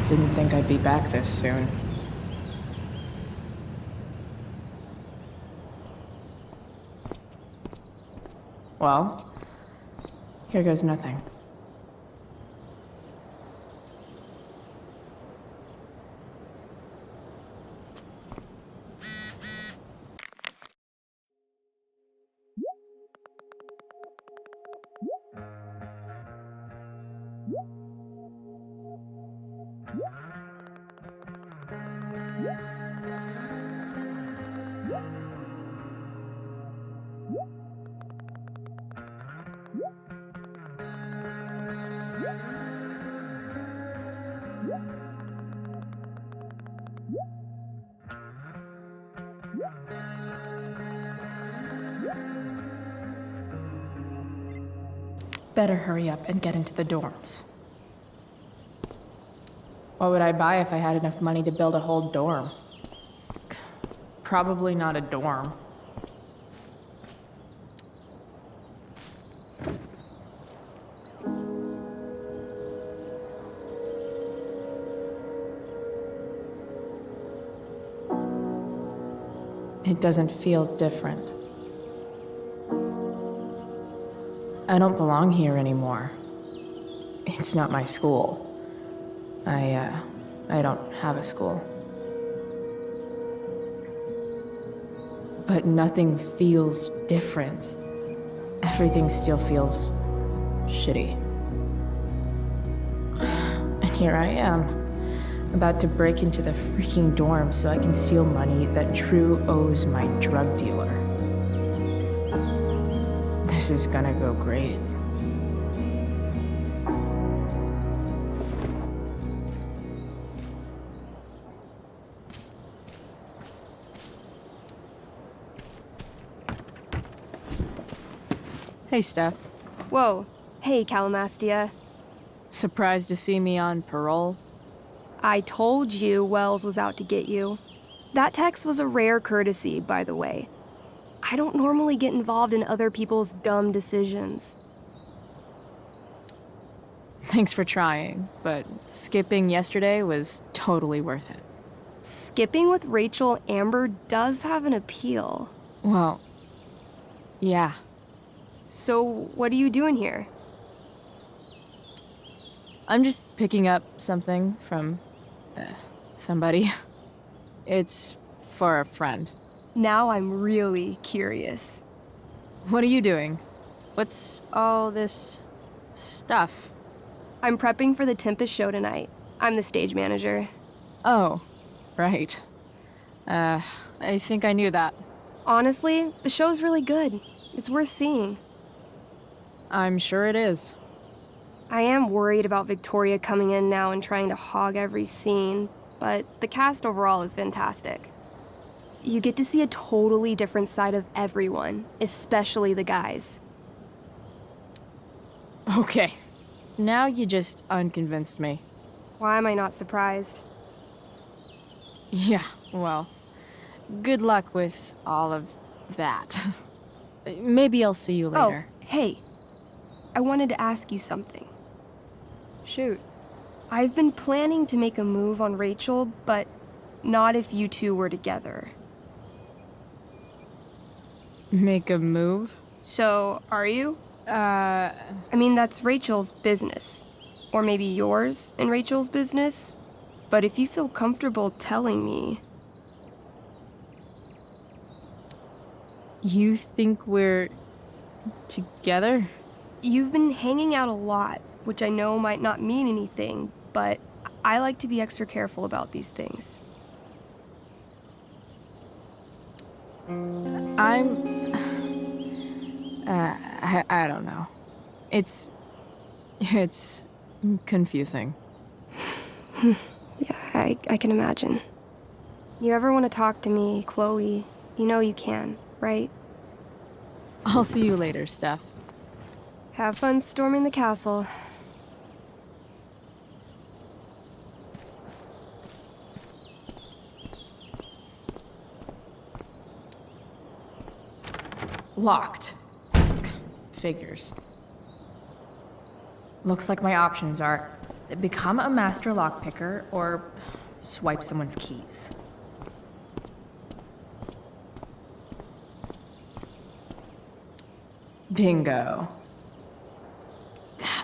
Didn't think I'd be back this soon. Well, here goes nothing. Better hurry up and get into the dorms. What would I buy if I had enough money to build a whole dorm? Probably not a dorm. It doesn't feel different. I don't belong here anymore. It's not my school. I don't have a school. But nothing feels different. Everything still feels shitty. And here I am, about to break into the freaking dorm so I can steal money that Drew owes my drug dealer. This is gonna go great. Hey, Steph.
Whoa. Hey, Calamastia.
Surprised to see me on parole?
I told you Wells was out to get you. That text was a rare courtesy, by the way. I don't normally get involved in other people's dumb decisions.
Thanks for trying, but skipping yesterday was totally worth it.
Skipping with Rachel Amber does have an appeal.
Well, yeah.
So, what are you doing here?
I'm just picking up something from somebody. It's for a friend.
Now I'm really curious.
What are you doing? What's all this stuff?
I'm prepping for the Tempest show tonight. I'm the stage manager.
Oh, right. I think I knew that.
Honestly, the show's really good. It's worth seeing.
I'm sure it is.
I am worried about Victoria coming in now and trying to hog every scene, but the cast overall is fantastic. You get to see a totally different side of everyone, especially the guys.
Okay. Now you just unconvinced me.
Why am I not surprised?
Yeah, well, good luck with all of that. Maybe I'll see you later.
Oh, hey. I wanted to ask you something.
Shoot.
I've been planning to make a move on Rachel, but not if you two were together.
Make a move?
So, are you? I mean, that's Rachel's business. Or maybe yours and Rachel's business. But if you feel comfortable telling me...
You think we're... together?
You've been hanging out a lot, which I know might not mean anything, but I like to be extra careful about these things.
I don't know. It's confusing.
Yeah, I can imagine. You ever want to talk to me, Chloe, you know you can, right?
I'll see you later, Steph.
Have fun storming the castle.
Locked. Figures. Looks like my options are become a master lockpicker or swipe someone's keys. Bingo.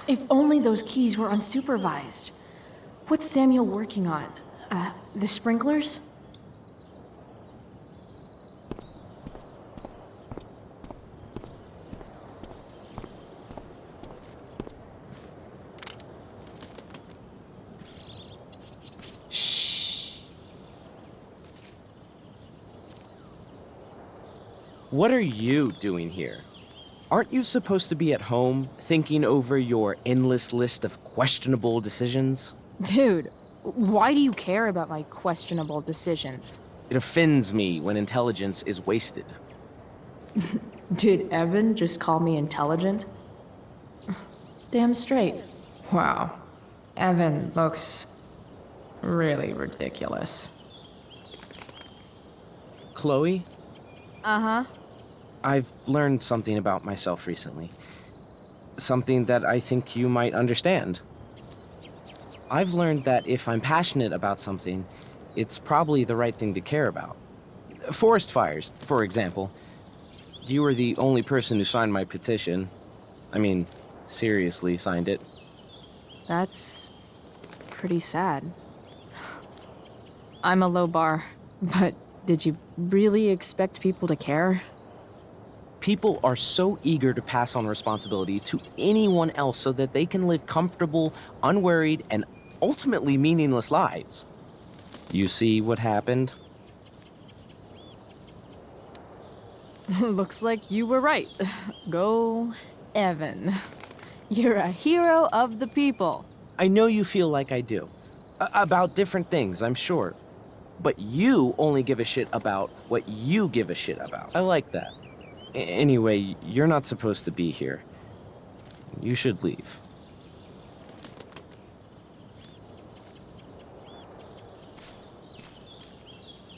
If only those keys were unsupervised. What's Samuel working on? The sprinklers?
What are you doing here? Aren't you supposed to be at home, thinking over your endless list of questionable decisions?
Dude, why do you care about my questionable decisions?
It offends me when intelligence is wasted.
Did Evan just call me intelligent? Damn straight. Wow. Evan looks really ridiculous.
Chloe?
Uh-huh.
I've learned something about myself recently. Something that I think you might understand. I've learned that if I'm passionate about something, it's probably the right thing to care about. Forest fires, for example. You were the only person who signed my petition. I mean, seriously signed it.
That's pretty sad. I'm a low bar, but did you really expect people to care?
People are so eager to pass on responsibility to anyone else so that they can live comfortable, unworried, and ultimately meaningless lives. You see what happened?
Looks like you were right. Go, Evan. You're a hero of the people.
I know you feel like I do. About different things, I'm sure. But you only give a shit about what you give a shit about. I like that. Anyway, you're not supposed to be here. You should leave.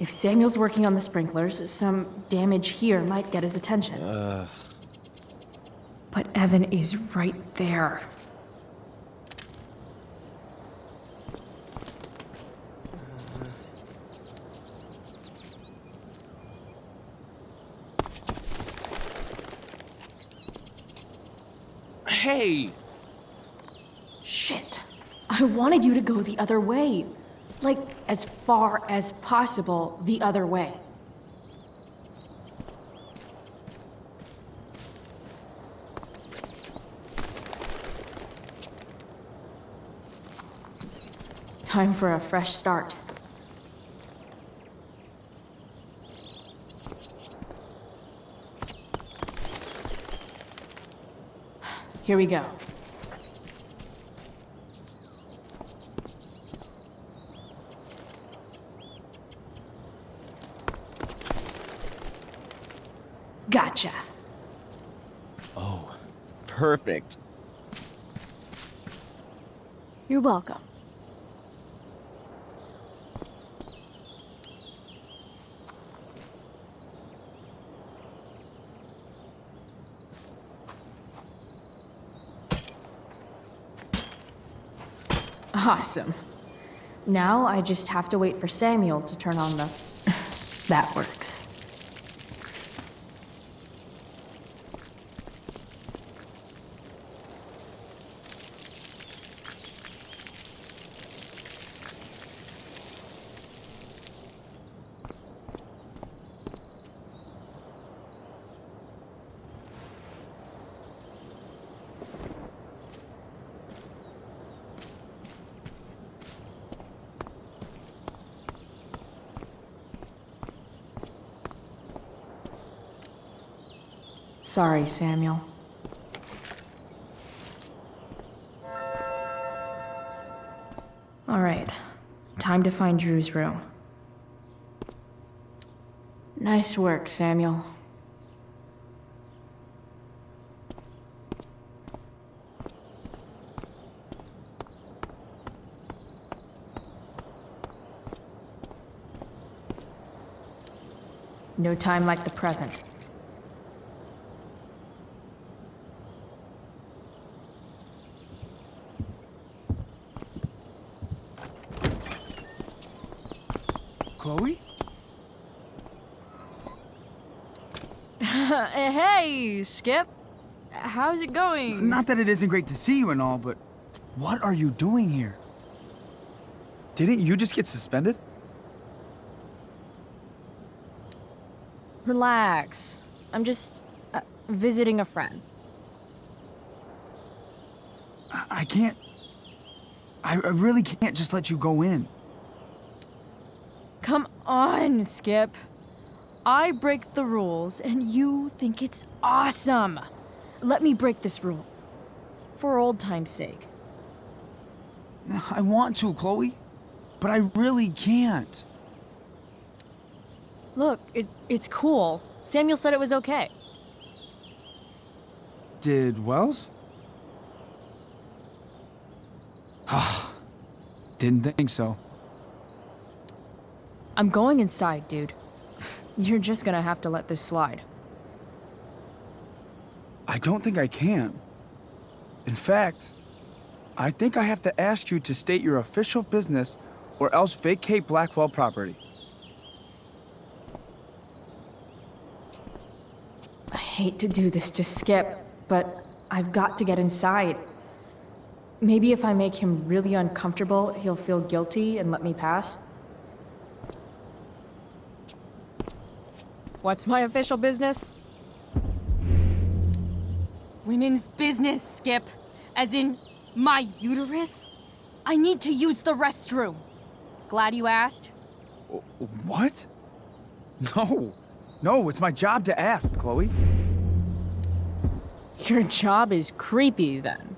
If Samuel's working on the sprinklers, some damage here might get his attention. But Evan is right there.
Hey!
Shit. I wanted you to go the other way. Like, as far as possible the other way. Time for a fresh start. Here we go. Gotcha.
Oh, perfect.
You're welcome. Awesome. Now I just have to wait for Samuel to turn on the... That works.
Sorry, Samuel. All right, time to find Drew's room. Nice work, Samuel. No time like the present.
Chloe?
Hey, Skip. How's it going?
Not that it isn't great to see you and all, but what are you doing here? Didn't you just get suspended?
Relax. I'm just visiting a friend.
I can't. I really can't just let you go in.
Come on, Skip. I break the rules, and you think it's awesome. Let me break this rule. For old time's sake.
I want to, Chloe, but I really can't.
Look, it's cool. Samuel said it was okay.
Did Wells? Didn't think so.
I'm going inside, dude. You're just gonna have to let this slide.
I don't think I can. In fact, I think I have to ask you to state your official business or else vacate Blackwell property.
I hate to do this to Skip, but I've got to get inside. Maybe if I make him really uncomfortable, he'll feel guilty and let me pass.
What's my official business? Women's business, Skip. As in, my uterus? I need to use the restroom. Glad you asked?
What? No. No, it's my job to ask, Chloe.
Your job is creepy, then.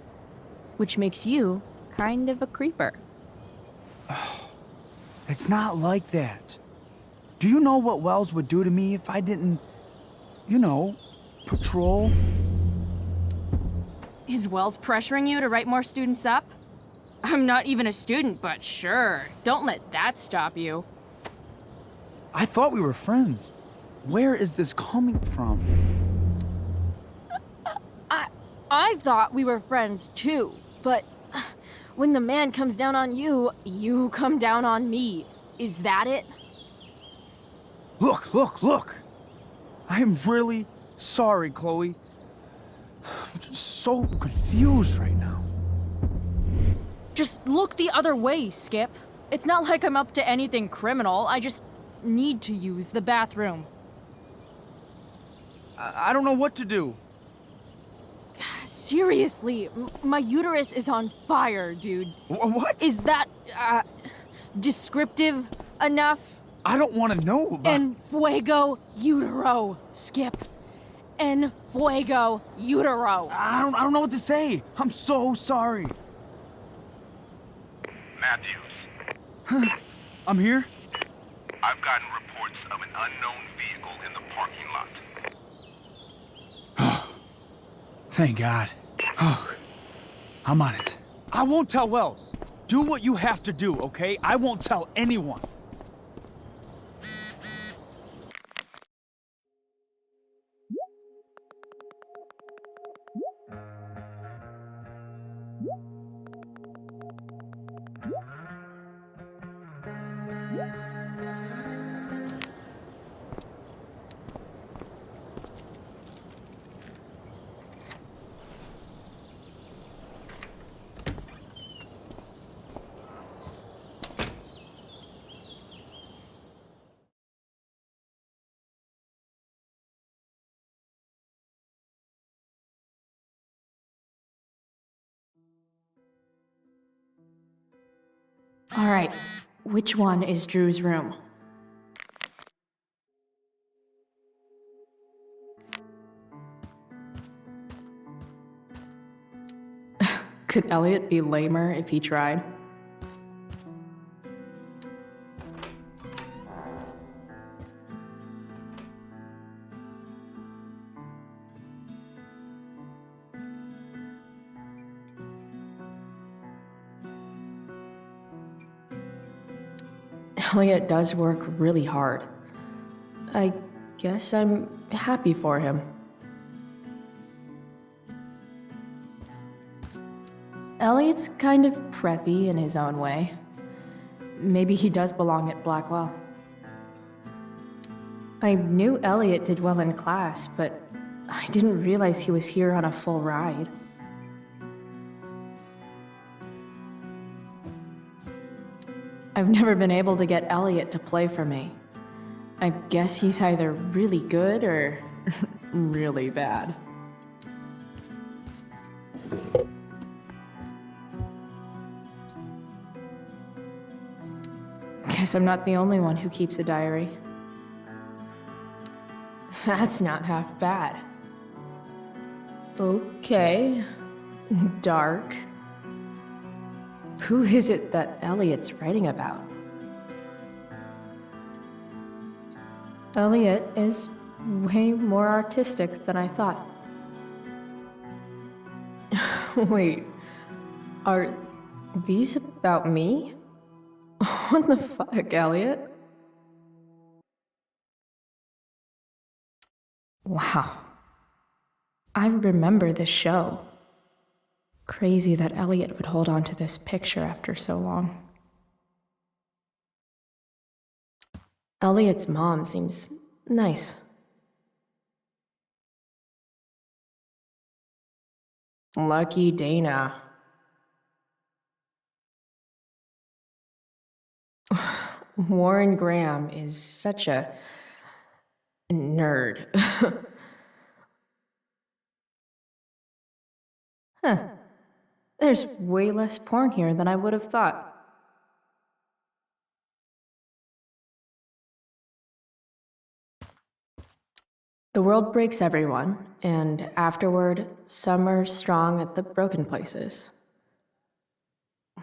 Which makes you kind of a creeper.
It's not like that. Do you know what Wells would do to me if I didn't, patrol?
Is Wells pressuring you to write more students up? I'm not even a student, but sure. Don't let that stop you.
I thought we were friends. Where is this coming from?
I thought we were friends too, but when the man comes down on you, you come down on me. Is that it?
Look! I am really sorry, Chloe. I'm just so confused right now.
Just look the other way, Skip. It's not like I'm up to anything criminal. I just need to use the bathroom.
I don't know what to do.
Seriously, my uterus is on fire, dude.
What?
Is that, descriptive enough?
I don't want to know about...
En fuego utero, Skip. En fuego utero.
I don't know what to say. I'm so sorry.
Matthews.
I'm here?
I've gotten reports of an unknown vehicle in the parking lot.
Thank God. Oh, I'm on it. I won't tell Wells. Do what you have to do, okay? I won't tell anyone.
All right, which one is Drew's room?
Could Elliot be lamer if he tried? Elliot does work really hard. I guess I'm happy for him. Elliot's kind of preppy in his own way. Maybe he does belong at Blackwell. I knew Elliot did well in class, but I didn't realize he was here on a full ride. I've never been able to get Elliot to play for me. I guess he's either really good or really bad. Guess I'm not the only one who keeps a diary. That's not half bad. Okay. Dark. Who is it that Elliot's writing about? Elliot is way more artistic than I thought. Wait, are these about me? What the fuck, Elliot? Wow. I remember this show. Crazy that Elliot would hold on to this picture after so long. Elliot's mom seems nice. Lucky Dana. Warren Graham is such a nerd. Huh. There's way less porn here than I would have thought. The world breaks everyone, and afterward, some are strong at the broken places.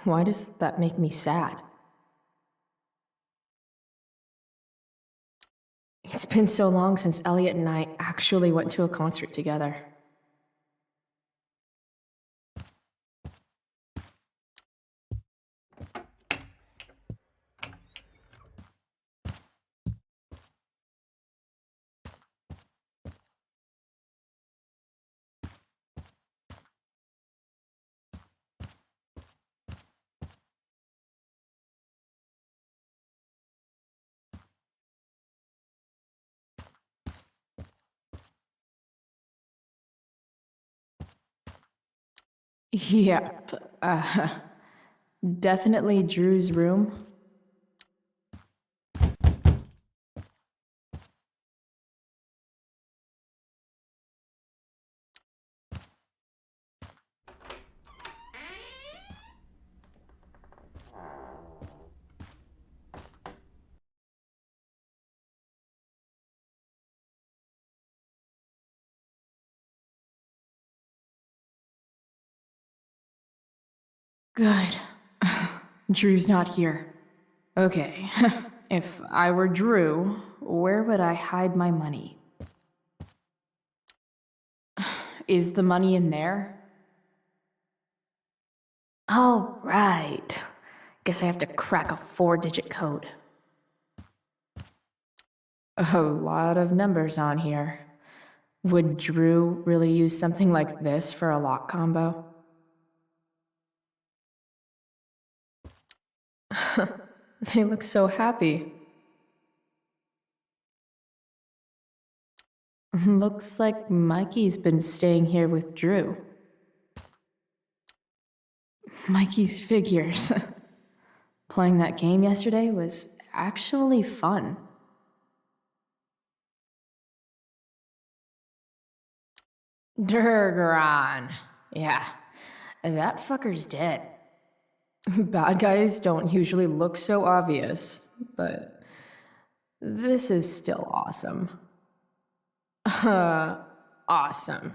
Why does that make me sad? It's been so long since Elliot and I actually went to a concert together. Yep. Definitely Drew's room. Good. Drew's not here. Okay, if I were Drew, where would I hide my money? Is the money in there? Oh, right. Guess I have to crack a 4-digit code. A lot of numbers on here. Would Drew really use something like this for a lock combo? They look so happy. Looks like Mikey's been staying here with Drew. Mikey's figures. Playing that game yesterday was actually fun. Durgaron. Yeah, that fucker's dead. Bad guys don't usually look so obvious, but this is still awesome. Awesome.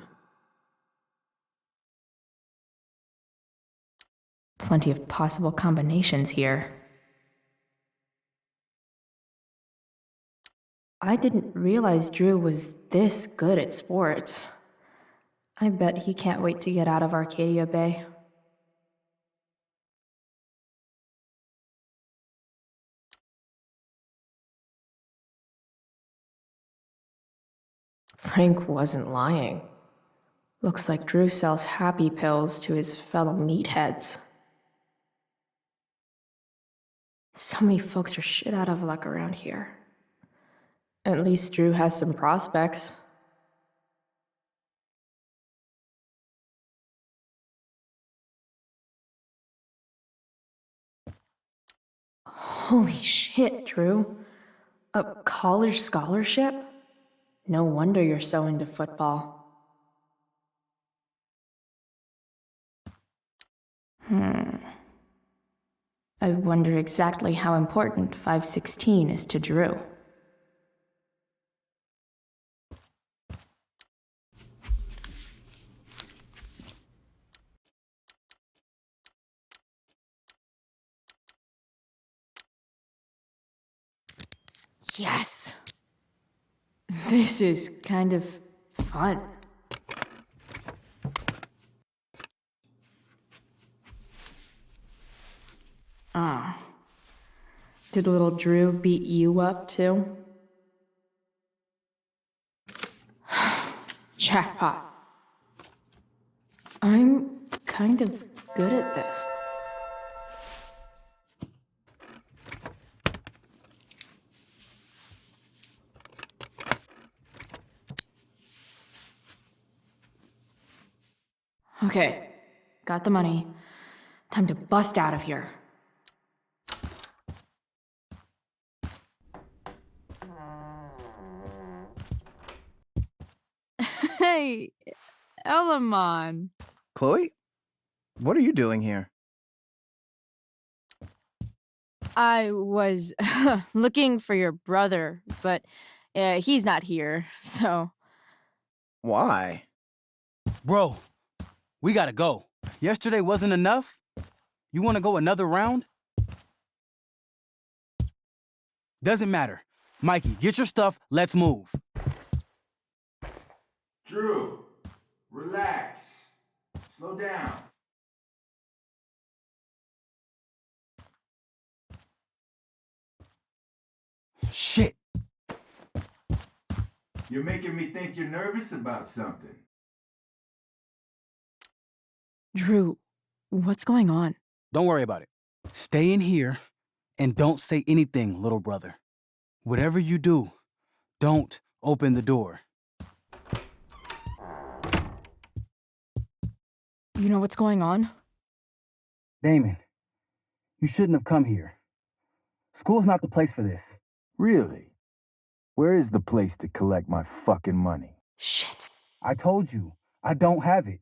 Plenty of possible combinations here. I didn't realize Drew was this good at sports. I bet he can't wait to get out of Arcadia Bay. Frank wasn't lying. Looks like Drew sells happy pills to his fellow meatheads. So many folks are shit out of luck around here. At least Drew has some prospects. Holy shit, Drew. A college scholarship? No wonder you're so into football. I wonder exactly how important 516 is to Drew. Yes! This is kind of fun. Did little Drew beat you up too? Jackpot. I'm kind of good at this. Okay, got the money. Time to bust out of here.
Hey, Elamon.
Chloe? What are you doing here?
I was looking for your brother, but he's not here, so...
Why?
Bro, we gotta go. Yesterday wasn't enough? You wanna go another round? Doesn't matter. Mikey, get your stuff, let's move.
Drew, relax. Slow down.
Shit.
You're making me think you're nervous about something.
Drew, what's going on?
Don't worry about it. Stay in here and don't say anything, little brother. Whatever you do, don't open the door.
You know what's going on?
Damon, you shouldn't have come here. School's not the place for this.
Really? Where is the place to collect my fucking money?
Shit.
I told you, I don't have it.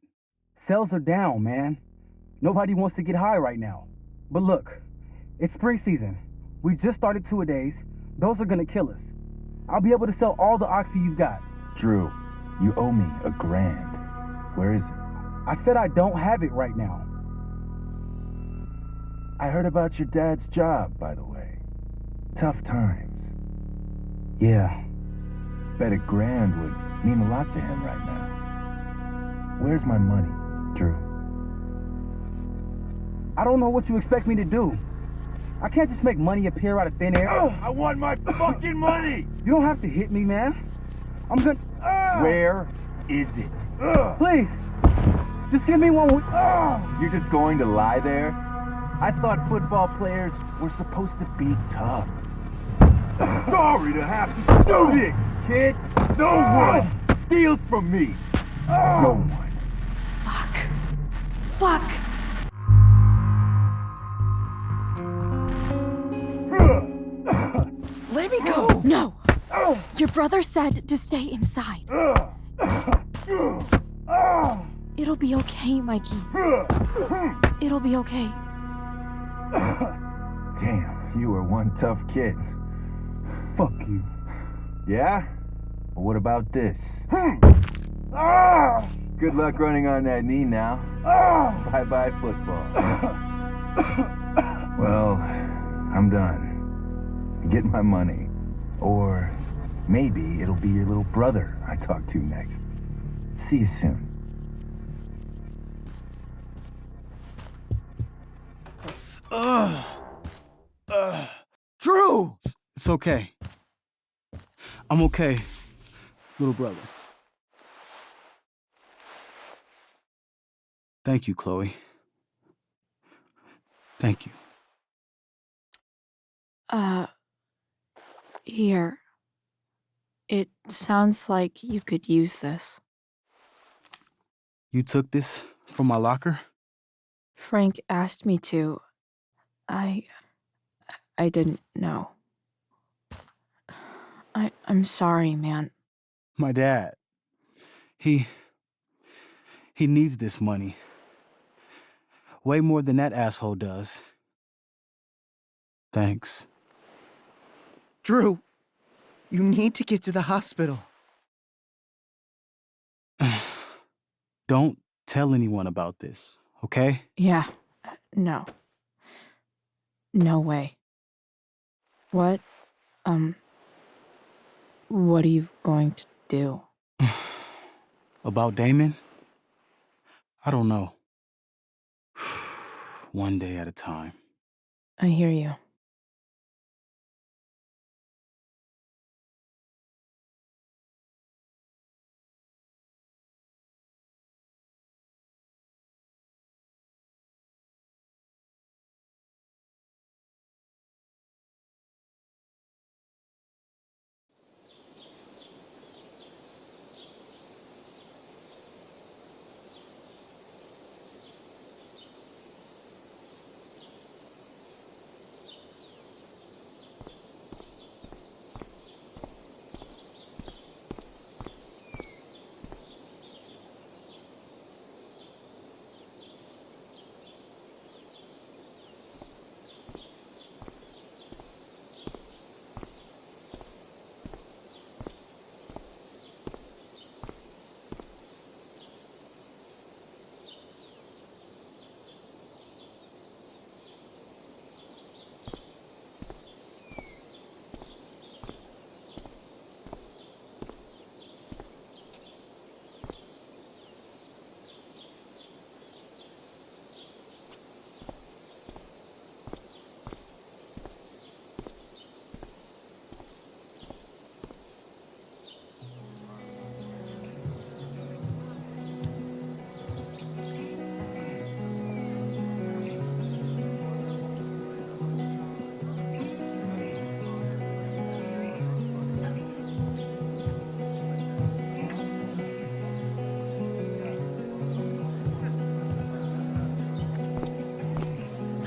Sales are down, man. Nobody wants to get high right now. But look, it's spring season. We just started two-a-days. Those are gonna kill us. I'll be able to sell all the oxy you've got.
Drew, you owe me $1,000. Where is it?
I said I don't have it right now.
I heard about your dad's job, by the way. Tough times.
Yeah.
Bet $1,000 would mean a lot to him right now. Where's my money, Drew?
I don't know what you expect me to do. I can't just make money appear out of thin air.
I want my fucking money!
You don't have to hit me, man. I'm gonna...
Where is it?
Please, just give me one.
You're just going to lie there? I thought football players were supposed to be tough. Sorry to have to do this, kid. No one steals from me. No one.
Fuck.
Let me go.
No. Your brother said to stay inside. It'll be okay, Mikey. It'll be okay.
Damn, you were one tough kid.
Fuck you.
Yeah? Well, what about this? Good luck running on that knee now. Bye-bye football. Well, I'm done. Get my money. Or maybe it'll be your little brother I talk to next. See you soon.
Drew! It's okay. I'm okay, little brother. Thank you, Chloe. Thank you.
Here. It sounds like you could use this.
You took this from my locker?
Frank asked me to. I didn't know. I'm sorry, man.
My dad. He needs this money. Way more than that asshole does. Thanks.
Drew, you need to get to the hospital.
Don't tell anyone about this, okay?
Yeah. No. No way. What are you going to do?
About Damon? I don't know. One day at a time.
I hear you.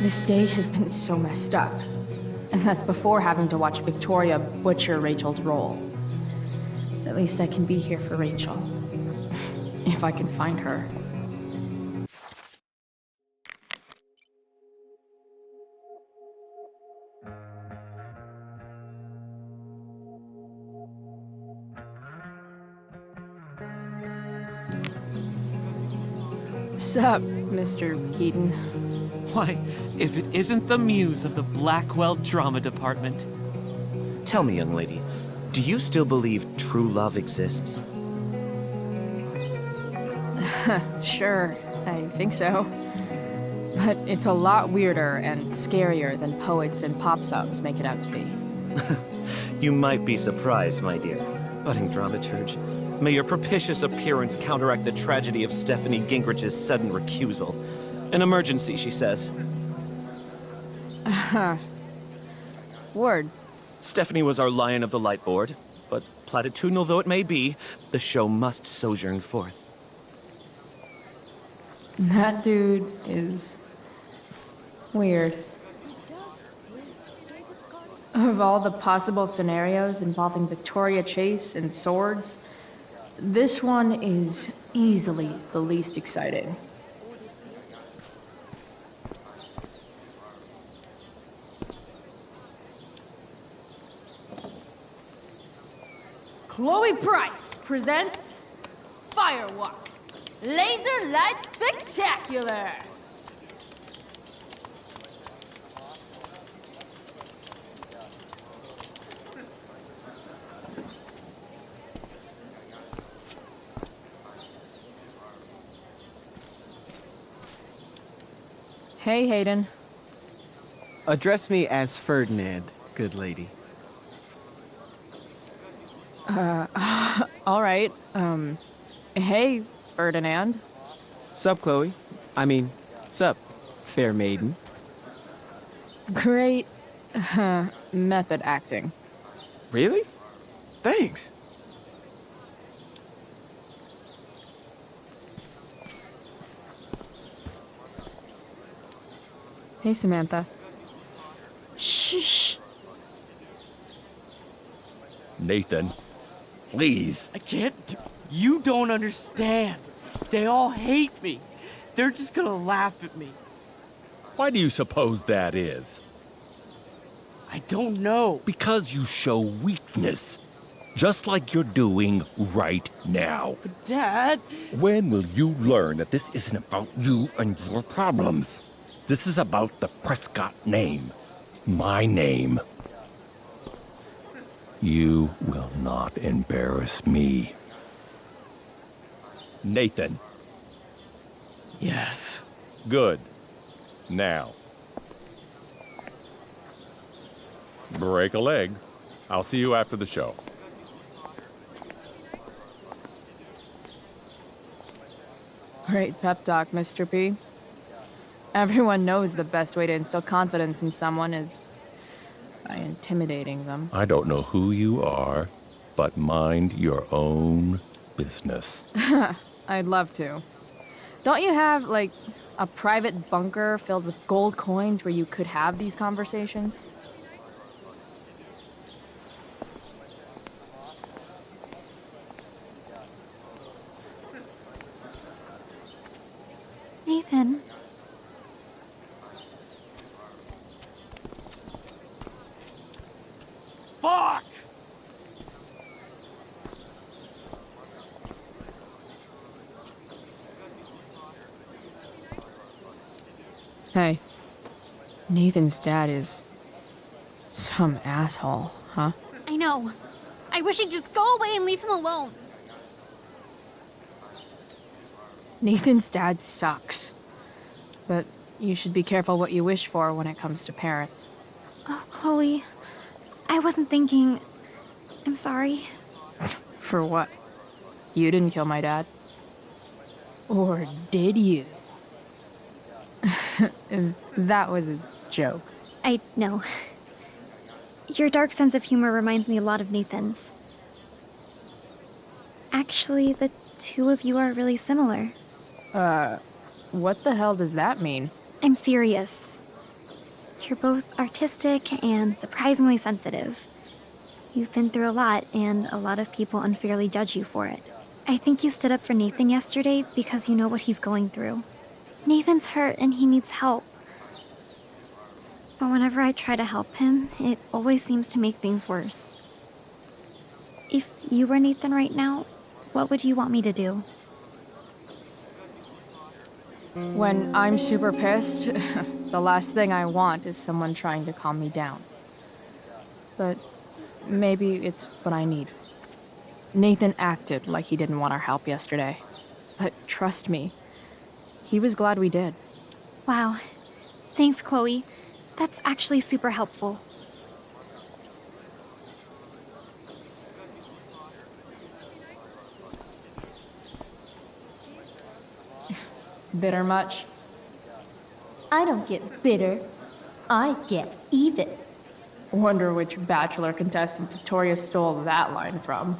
This day has been so messed up. And that's before having to watch Victoria butcher Rachel's role. At least I can be here for Rachel. If I can find her. Sup, Mr. Keaton?
Why, if it isn't the muse of the Blackwell Drama Department.
Tell me, young lady, do you still believe true love exists?
Sure, I think so. But it's a lot weirder and scarier than poets and pop songs make it out to be.
You might be surprised, my dear. Budding dramaturge, may your propitious appearance counteract the tragedy of Stephanie Gingrich's sudden recusal. An emergency, she says.
Word.
Stephanie was our Lion of the Light board, but platitudinal though it may be, the show must sojourn forth.
That dude is weird. Of all the possible scenarios involving Victoria Chase and swords, this one is easily the least exciting.
Chloe Price presents Firewalk, Laser Light Spectacular.
Hey, Hayden.
Address me as Ferdinand, good lady.
All right. Hey, Ferdinand.
Sup, Chloe? I mean, sup, fair maiden.
Great method acting.
Really? Thanks.
Hey, Samantha.
Shh.
Nathan, please.
I can't. You don't understand. They all hate me. They're just gonna laugh at me.
Why do you suppose that is?
I don't know.
Because you show weakness. Just like you're doing right now.
But Dad...
When will you learn that this isn't about you and your problems? This is about the Prescott name. My name. You will not embarrass me. Nathan.
Yes.
Good. Now. Break a leg. I'll see you after the show.
Great pep talk, Mr. P. Everyone knows the best way to instill confidence in someone is by intimidating them.
I don't know who you are, but mind your own business.
I'd love to. Don't you have, like, a private bunker filled with gold coins where you could have these conversations?
Nathan.
Fuck!
Hey. Nathan's dad is some asshole, huh?
I know. I wish he'd just go away and leave him alone.
Nathan's dad sucks. But you should be careful what you wish for when it comes to parents.
Oh, Chloe. I wasn't thinking. I'm sorry.
For what? You didn't kill my dad. Or did you? That was a joke.
I know. Your dark sense of humor reminds me a lot of Nathan's. Actually, the two of you are really similar.
What the hell does that mean?
I'm serious. You're both artistic and surprisingly sensitive. You've been through a lot, and a lot of people unfairly judge you for it. I think you stood up for Nathan yesterday because you know what he's going through. Nathan's hurt and he needs help. But whenever I try to help him, it always seems to make things worse. If you were Nathan right now, what would you want me to do?
When I'm super pissed, the last thing I want is someone trying to calm me down. But maybe it's what I need. Nathan acted like he didn't want our help yesterday. But trust me, he was glad we did.
Wow. Thanks, Chloe. That's actually super helpful.
Bitter much?
I don't get bitter. I get even.
Wonder which Bachelor contestant Victoria stole that line from.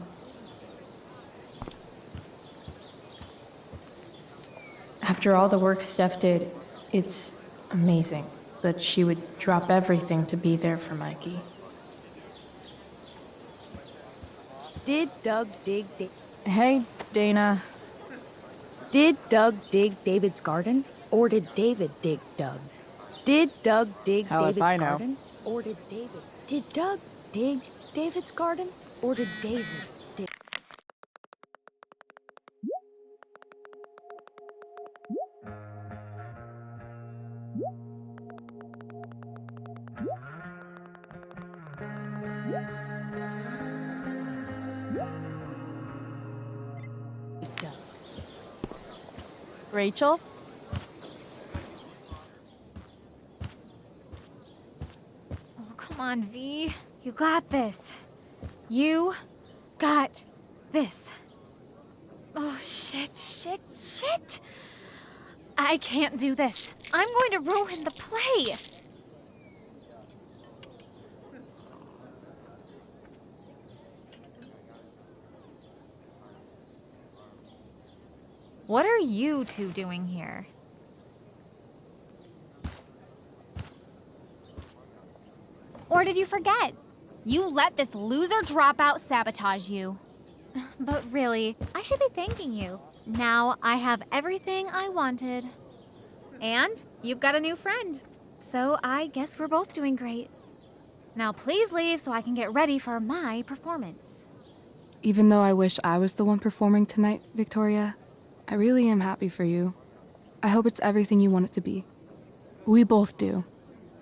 After all the work Steph did, it's amazing that she would drop everything to be there for Mikey.
Did Doug dig
Hey, Dana.
Did Doug dig David's garden? Or did David dig Doug's? Did Doug dig
Hell if
David's
I know.
garden? Or did David? Did Doug dig David's garden? Or did David dig?
Rachel?
on, V. You got this. You got this. Oh, shit. I can't do this. I'm going to ruin the play. What are you two doing here? Or did you forget? You let this loser dropout sabotage you. But really, I should be thanking you. Now I have everything I wanted. And you've got a new friend. So I guess we're both doing great. Now please leave so I can get ready for my performance.
Even though I wish I was the one performing tonight, Victoria, I really am happy for you. I hope it's everything you want it to be. We both do.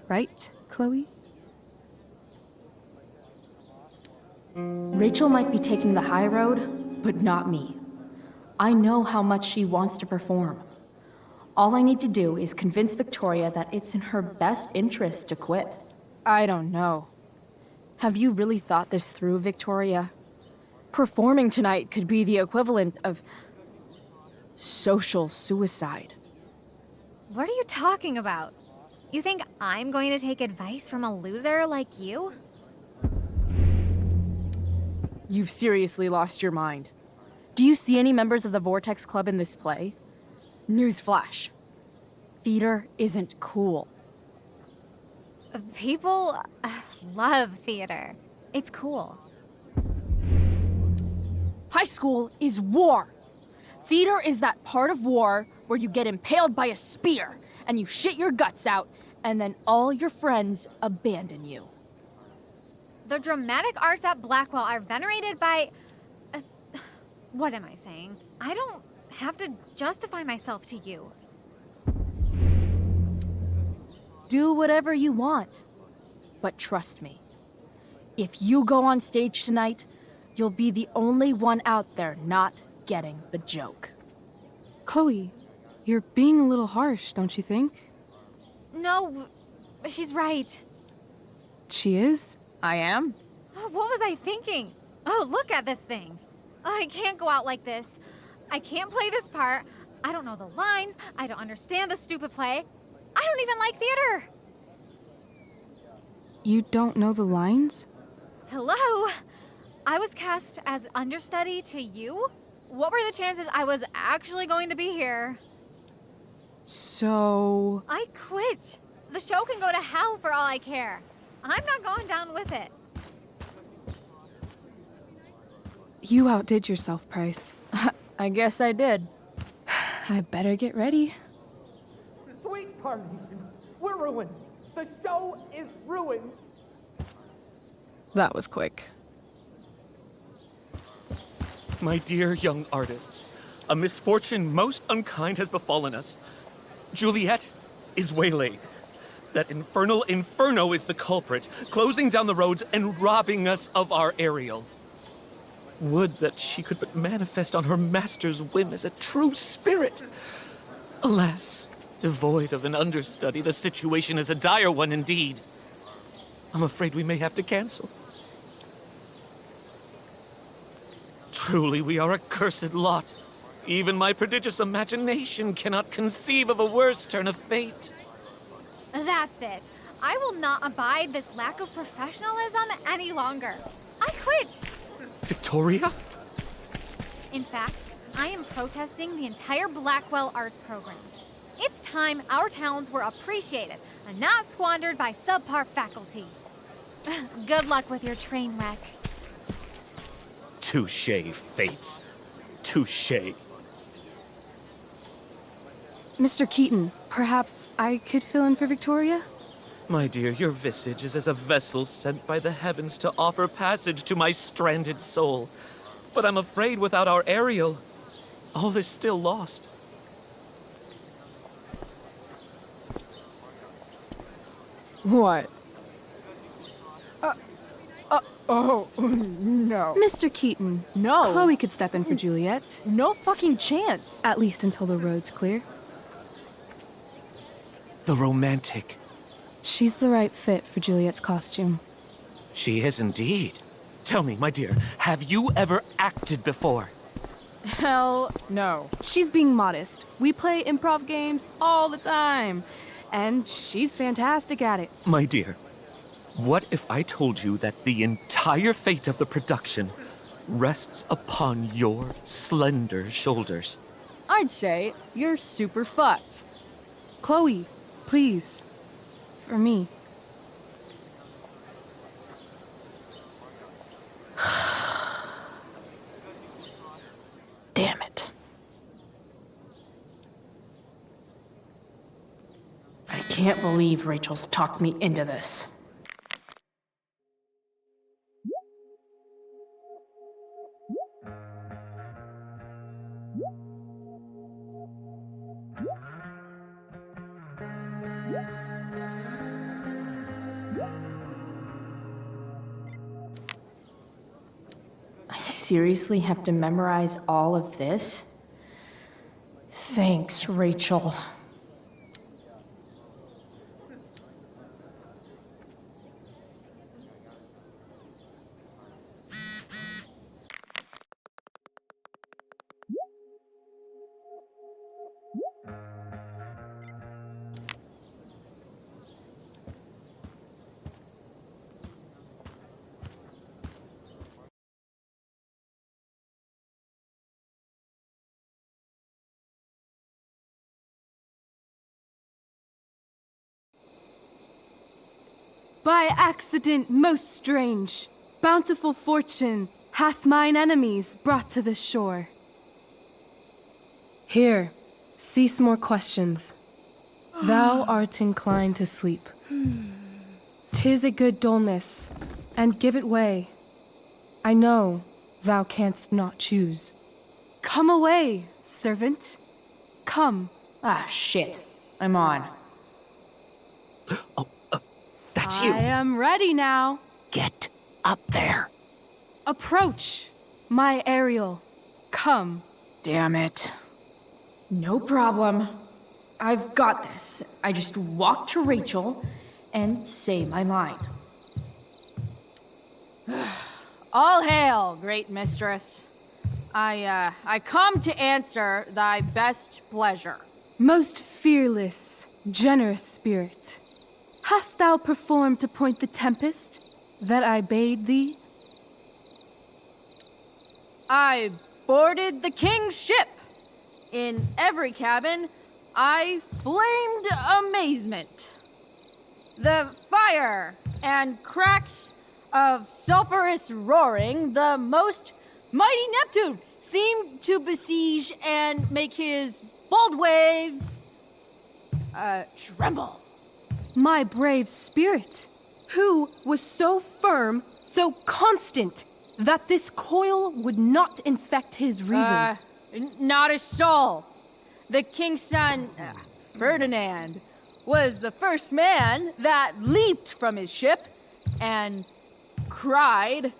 Right, Chloe?
Rachel might be taking the high road, but not me. I know how much she wants to perform. All I need to do is convince Victoria that it's in her best interest to quit.
I don't know. Have you really thought this through, Victoria? Performing tonight could be the equivalent of social suicide.
What are you talking about? You think I'm going to take advice from a loser like you?
You've seriously lost your mind. Do you see any members of the Vortex Club in this play? Newsflash. Theater isn't cool.
People love theater. It's cool.
High school is war. Theater is that part of war where you get impaled by a spear and you shit your guts out and then all your friends abandon you.
The dramatic arts at Blackwell are venerated by... what am I saying? I don't have to justify myself to you.
Do whatever you want. But trust me, if you go on stage tonight, you'll be the only one out there not getting the joke.
Chloe, you're being a little harsh, don't you think?
No, she's right.
She is?
I am?
What was I thinking? Oh, look at this thing. I can't go out like this. I can't play this part. I don't know the lines. I don't understand the stupid play. I don't even like theater.
You don't know the lines?
Hello? I was cast as understudy to you? What were the chances I was actually going to be here?
So...
I quit. The show can go to hell for all I care. I'm not going down with it.
You outdid yourself, Price.
I guess I did.
I better get ready.
Sweet Carnation, we're ruined. The show is ruined.
That was quick.
My dear young artists, a misfortune most unkind has befallen us. Juliet is waylaid. That infernal Inferno is the culprit, closing down the roads and robbing us of our Ariel. Would that she could but manifest on her master's whim as a true spirit. Alas, devoid of an understudy, the situation is a dire one indeed. I'm afraid we may have to cancel. Truly, we are a cursed lot. Even my prodigious imagination cannot conceive of a worse turn of fate.
That's it. I will not abide this lack of professionalism any longer. I quit.
Victoria?
In fact, I am protesting the entire Blackwell Arts program. It's time our talents were appreciated and not squandered by subpar faculty. Good luck with your train wreck.
Touché, Fates. Touché.
Mr. Keaton, perhaps I could fill in for Victoria?
My dear, your visage is as a vessel sent by the heavens to offer passage to my stranded soul. But I'm afraid without our Ariel, all is still lost.
What? Oh, no.
Mr. Keaton.
No.
Chloe could step in for Juliet.
No fucking chance.
At least until the road's clear.
The romantic.
She's the right fit for Juliet's costume.
She is indeed. Tell me, my dear, have you ever acted before?
Hell no. She's being modest. We play improv games all the time, and she's fantastic at it.
My dear, what if I told you that the entire fate of the production rests upon your slender shoulders?
I'd say you're super fucked.
Chloe, please. For me.
Damn it. I can't believe Rachel's talked me into this. I seriously have to memorize all of this? Thanks, Rachel.
By accident most strange, bountiful fortune hath mine enemies brought to the shore. Here, cease more questions. Thou art inclined to sleep. 'Tis a good dullness, and give it way. I know thou canst not choose. Come away, servant. Come.
Ah, shit. I'm on.
That's you.
I am ready now.
Get up there.
Approach, my Ariel. Come.
Damn it. No problem. I've got this. I just walk to Rachel and say my line.
All hail, great mistress. I come to answer thy best pleasure.
Most fearless, generous spirit, hast thou performed to point the tempest that I bade thee?
I boarded the king's ship. In every cabin, I flamed amazement. The fire and cracks of sulphurous roaring, the most mighty Neptune seemed to besiege and make his bold waves tremble.
My brave spirit, who was so firm, so constant, that this coil would not infect his reason.
Not a soul. The king's son, Ferdinand, was the first man that leaped from his ship and cried,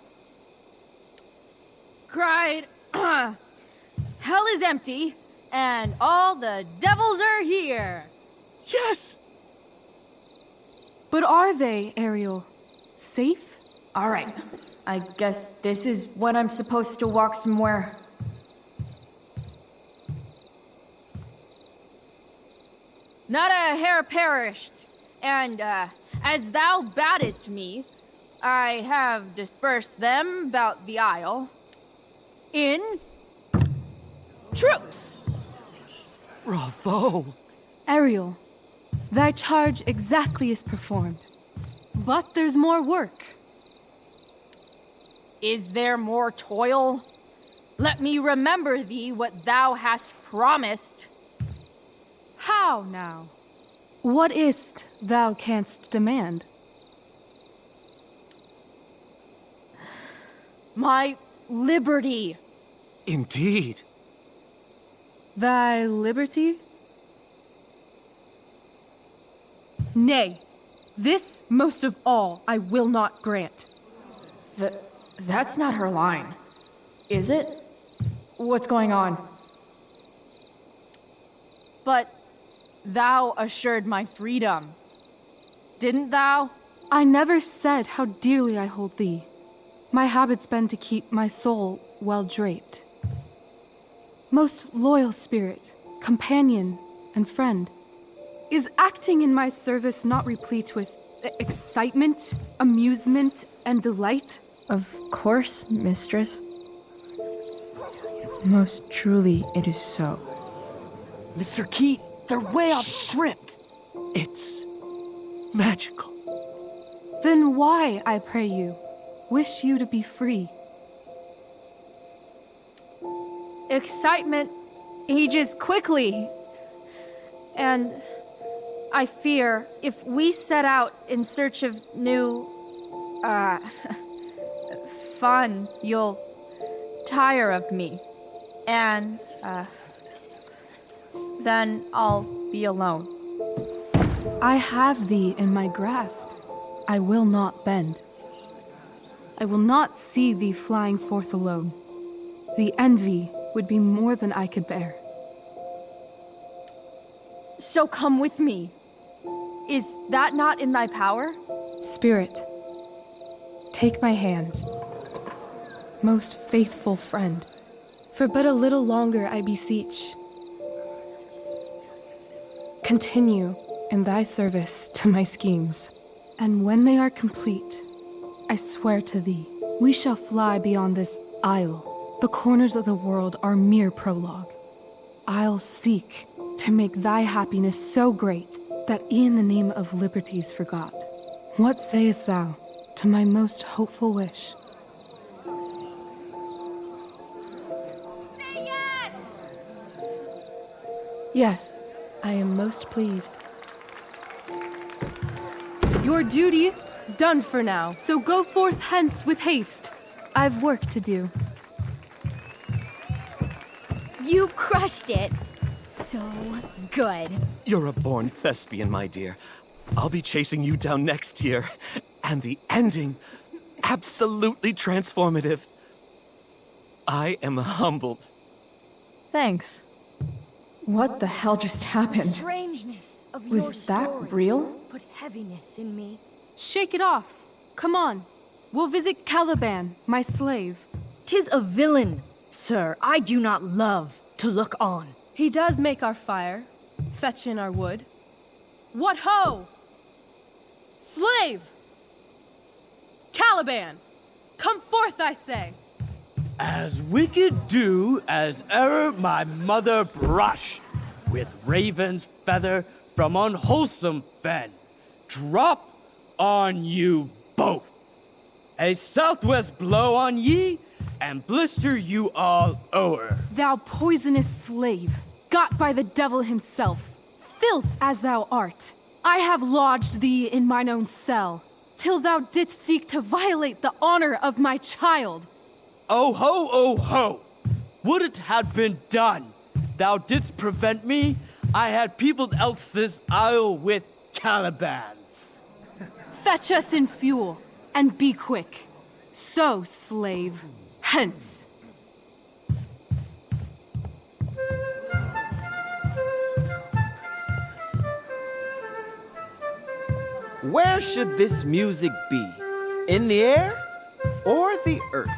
hell is empty and all the devils are here.
Yes!
But are they, Ariel? Safe?
All right. I guess this is when I'm supposed to walk somewhere.
Not a hair perished, and as thou badest me, I have dispersed them about the isle in troops.
Bravo!
Ariel, thy charge exactly is performed. But there's more work.
Is there more toil? Let me remember thee what thou hast promised.
How now? What is't thou canst demand?
My liberty.
Indeed.
Thy liberty? Nay, this most of all I will not grant.
That's not her line, is it? What's going on?
But thou assured my freedom, didn't thou?
I never said how dearly I hold thee. My habit's been to keep my soul well draped. Most loyal spirit, companion, and friend, is acting in my service not replete with excitement, amusement, and delight?
Of course, mistress. Most truly, it is so.
Mr. Keat, they're way off script.
It's magical.
Then why, I pray you, wish you to be free?
Excitement ages quickly. And I fear if we set out in search of new, fun, you'll tire of me. And, then I'll be alone.
I have thee in my grasp. I will not bend. I will not see thee flying forth alone. The envy would be more than I could bear.
So come with me. Is that not in thy power?
Spirit, take my hands. Most faithful friend, for but a little longer I beseech. Continue in thy service to my schemes, and when they are complete, I swear to thee, we shall fly beyond this isle. The corners of the world are mere prologue. I'll seek to make thy happiness so great that e'en the name of liberty's forgot. What sayest thou to my most hopeful wish? Yes, I am most pleased. Your duty done for now, so go forth hence with haste. I've work to do.
You crushed it. So good.
You're a born thespian, my dear. I'll be chasing you down next year. And the ending, absolutely transformative. I am humbled.
Thanks.
What the hell just happened?
Strangeness of your
Was that
story
real?
Put heaviness in me.
Shake it off. Come on. We'll visit Caliban, my slave.
'Tis a villain, sir, I do not love to look on.
He does make our fire, fetch in our wood. What ho! Slave! Caliban! Come forth, I say!
As wicked do as e'er my mother brush, with raven's feather from unwholesome fen, drop on you both. A southwest blow on ye, and blister you all o'er.
Thou poisonous slave, got by the devil himself, filth as thou art, I have lodged thee in mine own cell, till thou didst seek to violate the honor of my child.
Oh ho, oh ho! Would it had been done! Thou didst prevent me, I had peopled else this isle with Calibans.
Fetch us in fuel, and be quick. So, slave, hence.
Where should this music be? In the air or the earth?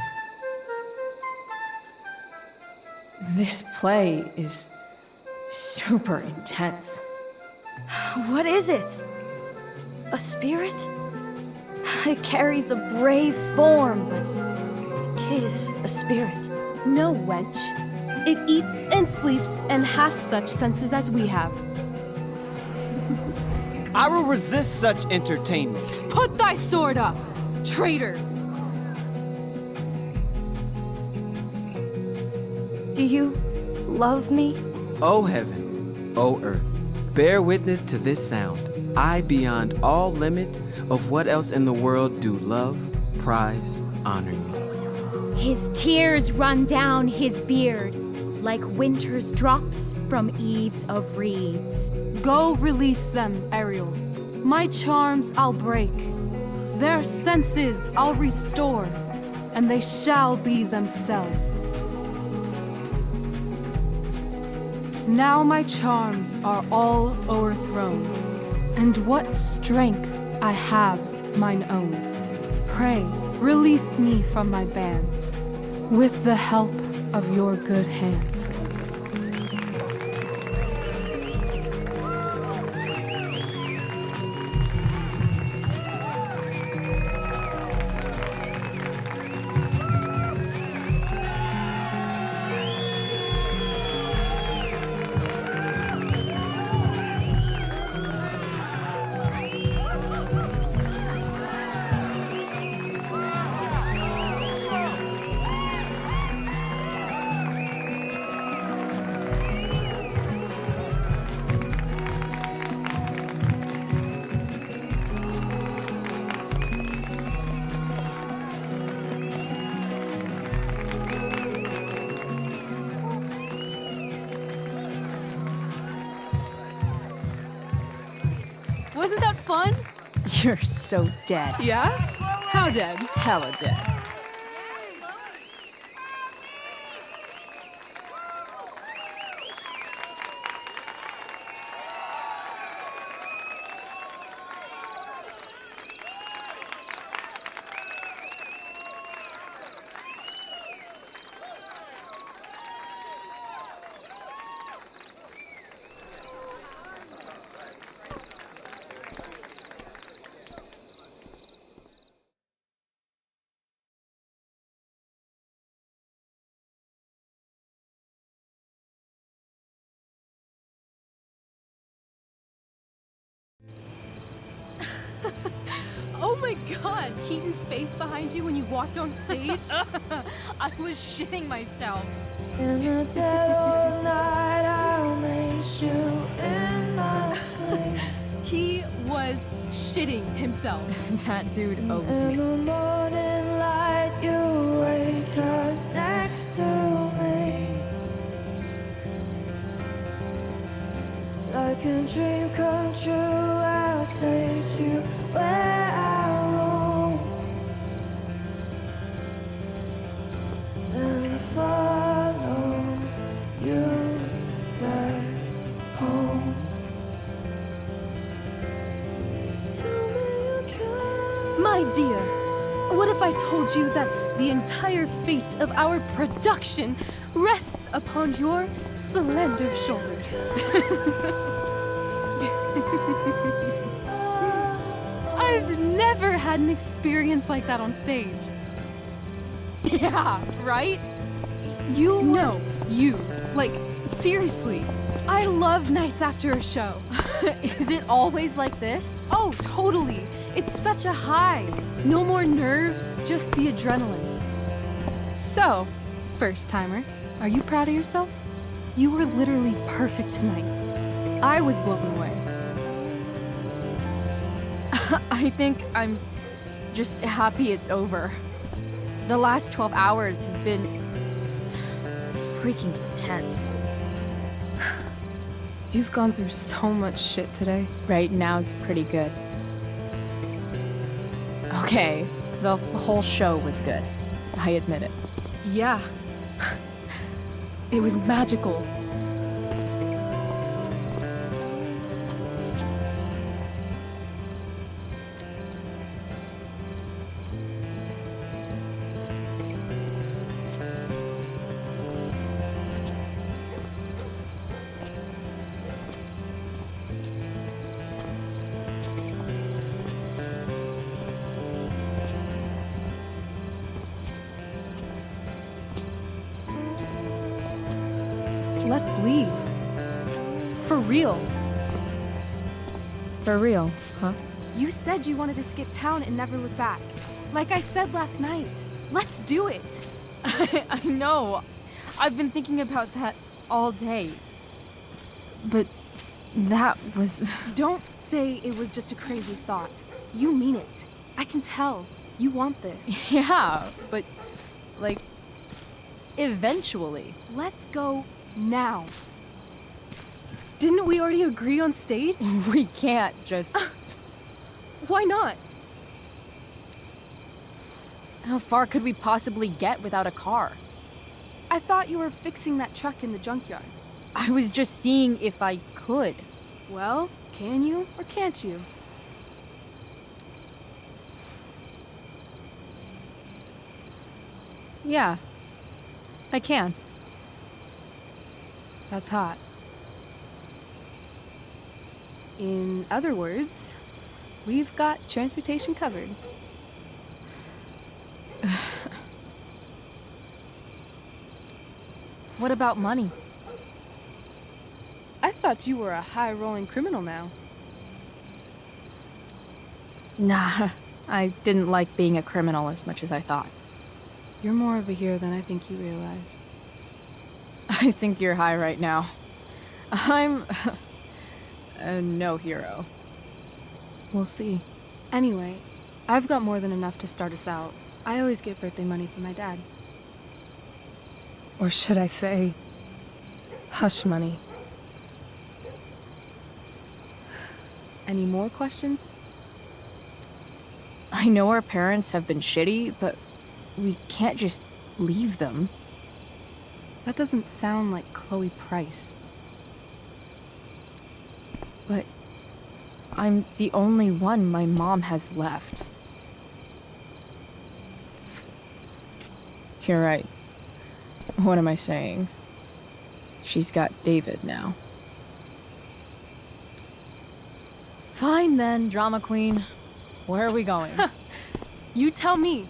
This play is super intense.
What is it? A spirit? It carries a brave form, but 'tis a spirit.
No, wench. It eats and sleeps and hath such senses as we have.
I will resist such entertainment.
Put thy sword up, traitor!
Do you love me?
O heaven, O earth, bear witness to this sound. I beyond all limit of what else in the world do love, prize, honor you.
His tears run down his beard like winter's drops from eaves of reeds.
Go release them, Ariel. My charms I'll break. Their senses I'll restore, and they shall be themselves. Now my charms are all o'erthrown, and what strength I halves mine own. Pray, release me from my bands, with the help of your good hands. Wasn't that fun?
You're so dead.
Yeah? How dead?
Hella dead.
Oh my god, Keaton's face behind you when you walked on stage? I was shitting myself.
In the dead of night, I'll meet you in my sleep.
He was shitting himself.
That dude owes
In
me.
the morning light, you wake up next to me. Like a dream come true, I'll take you where I roam. And follow you back home. Tell me you care.
My dear, what if I told you that the entire fate of our production rests upon your slender shoulders? I've never had an experience like that on stage. Yeah, right? You? No, you. Like, seriously. I love nights after a show.
Is it always like this?
Oh, totally. It's such a high. No more nerves, just the adrenaline. So, first timer, are you proud of yourself? You were literally perfect tonight. I was blown away.
I think I'm just happy it's over. The last 12 hours have been freaking intense.
You've gone through so much shit today.
Right now's pretty good. Okay, the whole show was good. I admit it.
Yeah. It was magical. Let's leave. For real.
For real, huh?
You said you wanted to skip town and never look back. Like I said last night. Let's do it.
I know. I've been thinking about that all day. But that was...
Don't say it was just a crazy thought. You mean it. I can tell. You want this.
Yeah, but, like, eventually.
Let's go now. Didn't we already agree on stage?
We can't just...
Why not?
How far could we possibly get without a car?
I thought you were fixing that truck in the junkyard.
I was just seeing if I could.
Well, can you or can't you?
Yeah, I can.
That's hot. In other words, we've got transportation covered.
What about money?
I thought you were a high-rolling criminal now.
Nah, I didn't like being a criminal as much as I thought.
You're more of a hero than I think you realize.
I think you're high right now. I'm no hero.
We'll see. Anyway, I've got more than enough to start us out. I always get birthday money from my dad. Or should I say, hush money. Any more questions?
I know our parents have been shitty, but we can't just leave them.
That doesn't sound like Chloe Price.
But I'm the only one my mom has left. You're right. What am I saying? She's got David now. Fine then, drama queen. Where are we going?
You tell me.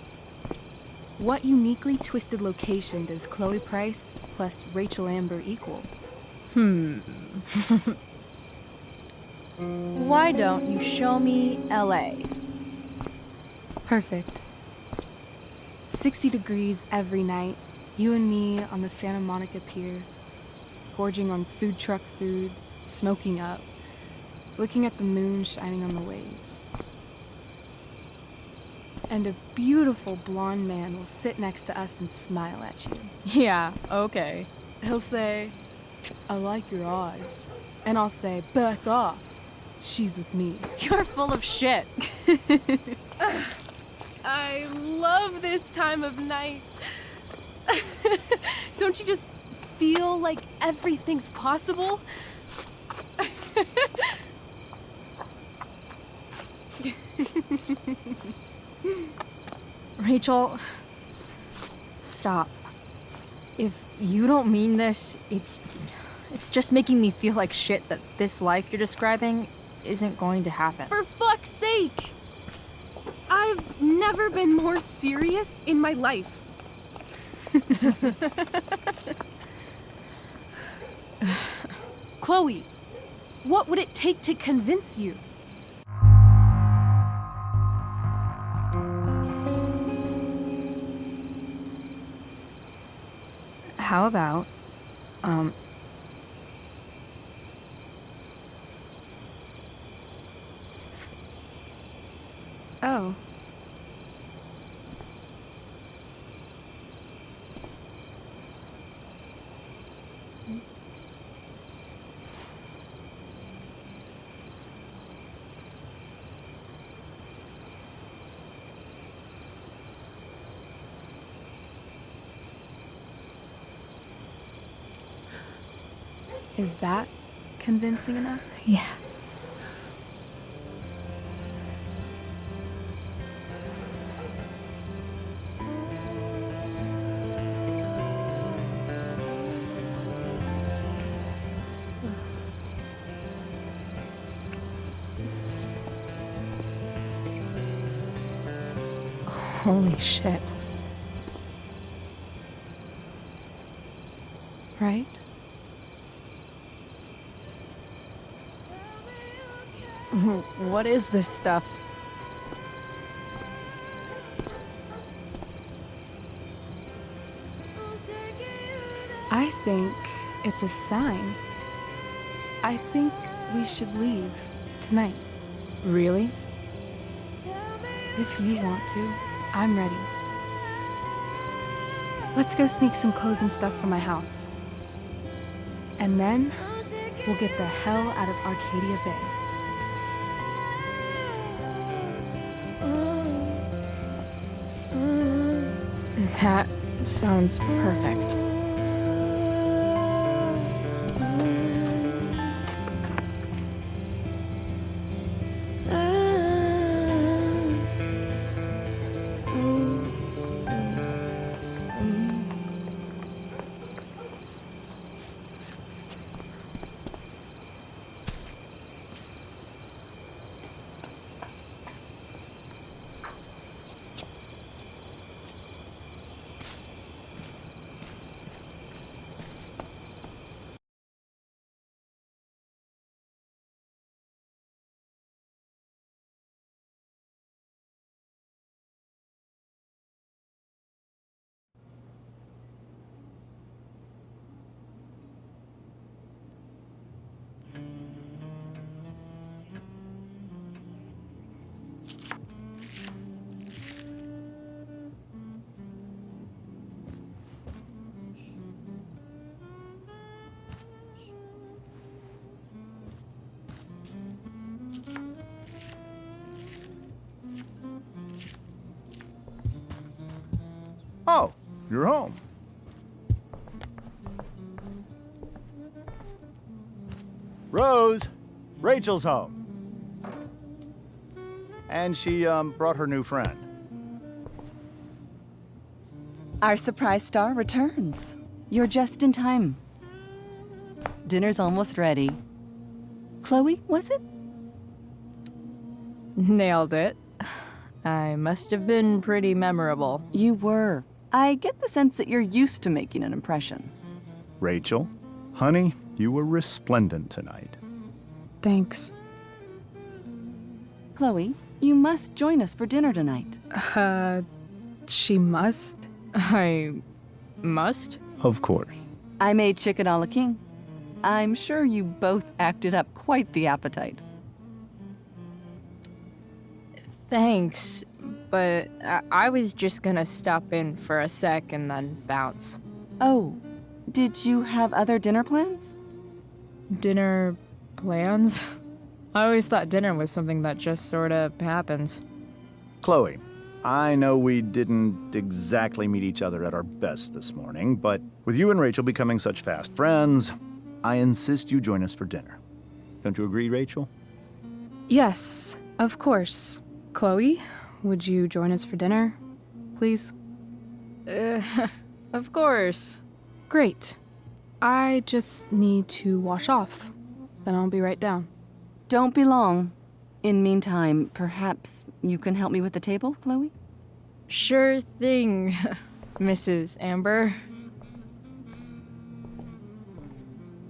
What uniquely twisted location does Chloe Price plus Rachel Amber equal?
Why don't you show me LA?
Perfect. 60 degrees every night. You and me on the Santa Monica Pier, gorging on food truck food, smoking up, looking at the moon shining on the waves. And a beautiful blonde man will sit next to us and smile at you.
Yeah, okay.
He'll say, I like your eyes. And I'll say, back off. She's with me.
You're full of shit.
I love this time of night. Don't you just feel like everything's possible?
Rachel, stop. If you don't mean this, it's just making me feel like shit that this life you're describing isn't going to happen.
For fuck's sake! I've never been more serious in my life. Chloe, what would it take to convince you?
How about,
Oh. Is that convincing enough?
Yeah.
Holy shit. Right?
What is this stuff?
I think it's a sign. I think we should leave tonight.
Really?
If you want to, I'm ready. Let's go sneak some clothes and stuff from my house. And then we'll get the hell out of Arcadia Bay.
That sounds perfect.
Oh, you're home. Rose, Rachel's home. And she brought her new friend.
Our surprise star returns. You're just in time. Dinner's almost ready. Chloe, was it?
Nailed it. I must have been pretty memorable.
You were. I get the sense that you're used to making an impression.
Rachel, honey, you were resplendent tonight.
Thanks.
Chloe, you must join us for dinner tonight.
She must?
I must?
Of course.
I made chicken a la king. I'm sure you both acted up quite the appetite.
Thanks, but I was just gonna stop in for a sec and then bounce.
Oh, did you have other dinner plans?
Dinner plans? I always thought dinner was something that just sorta happens.
Chloe, I know we didn't exactly meet each other at our best this morning, but with you and Rachel becoming such fast friends, I insist you join us for dinner. Don't you agree, Rachel?
Yes, of course. Chloe, would you join us for dinner, please?
Of course.
Great. I just need to wash off. Then I'll be right down.
Don't be long. In meantime, perhaps you can help me with the table, Chloe?
Sure thing, Mrs. Amber.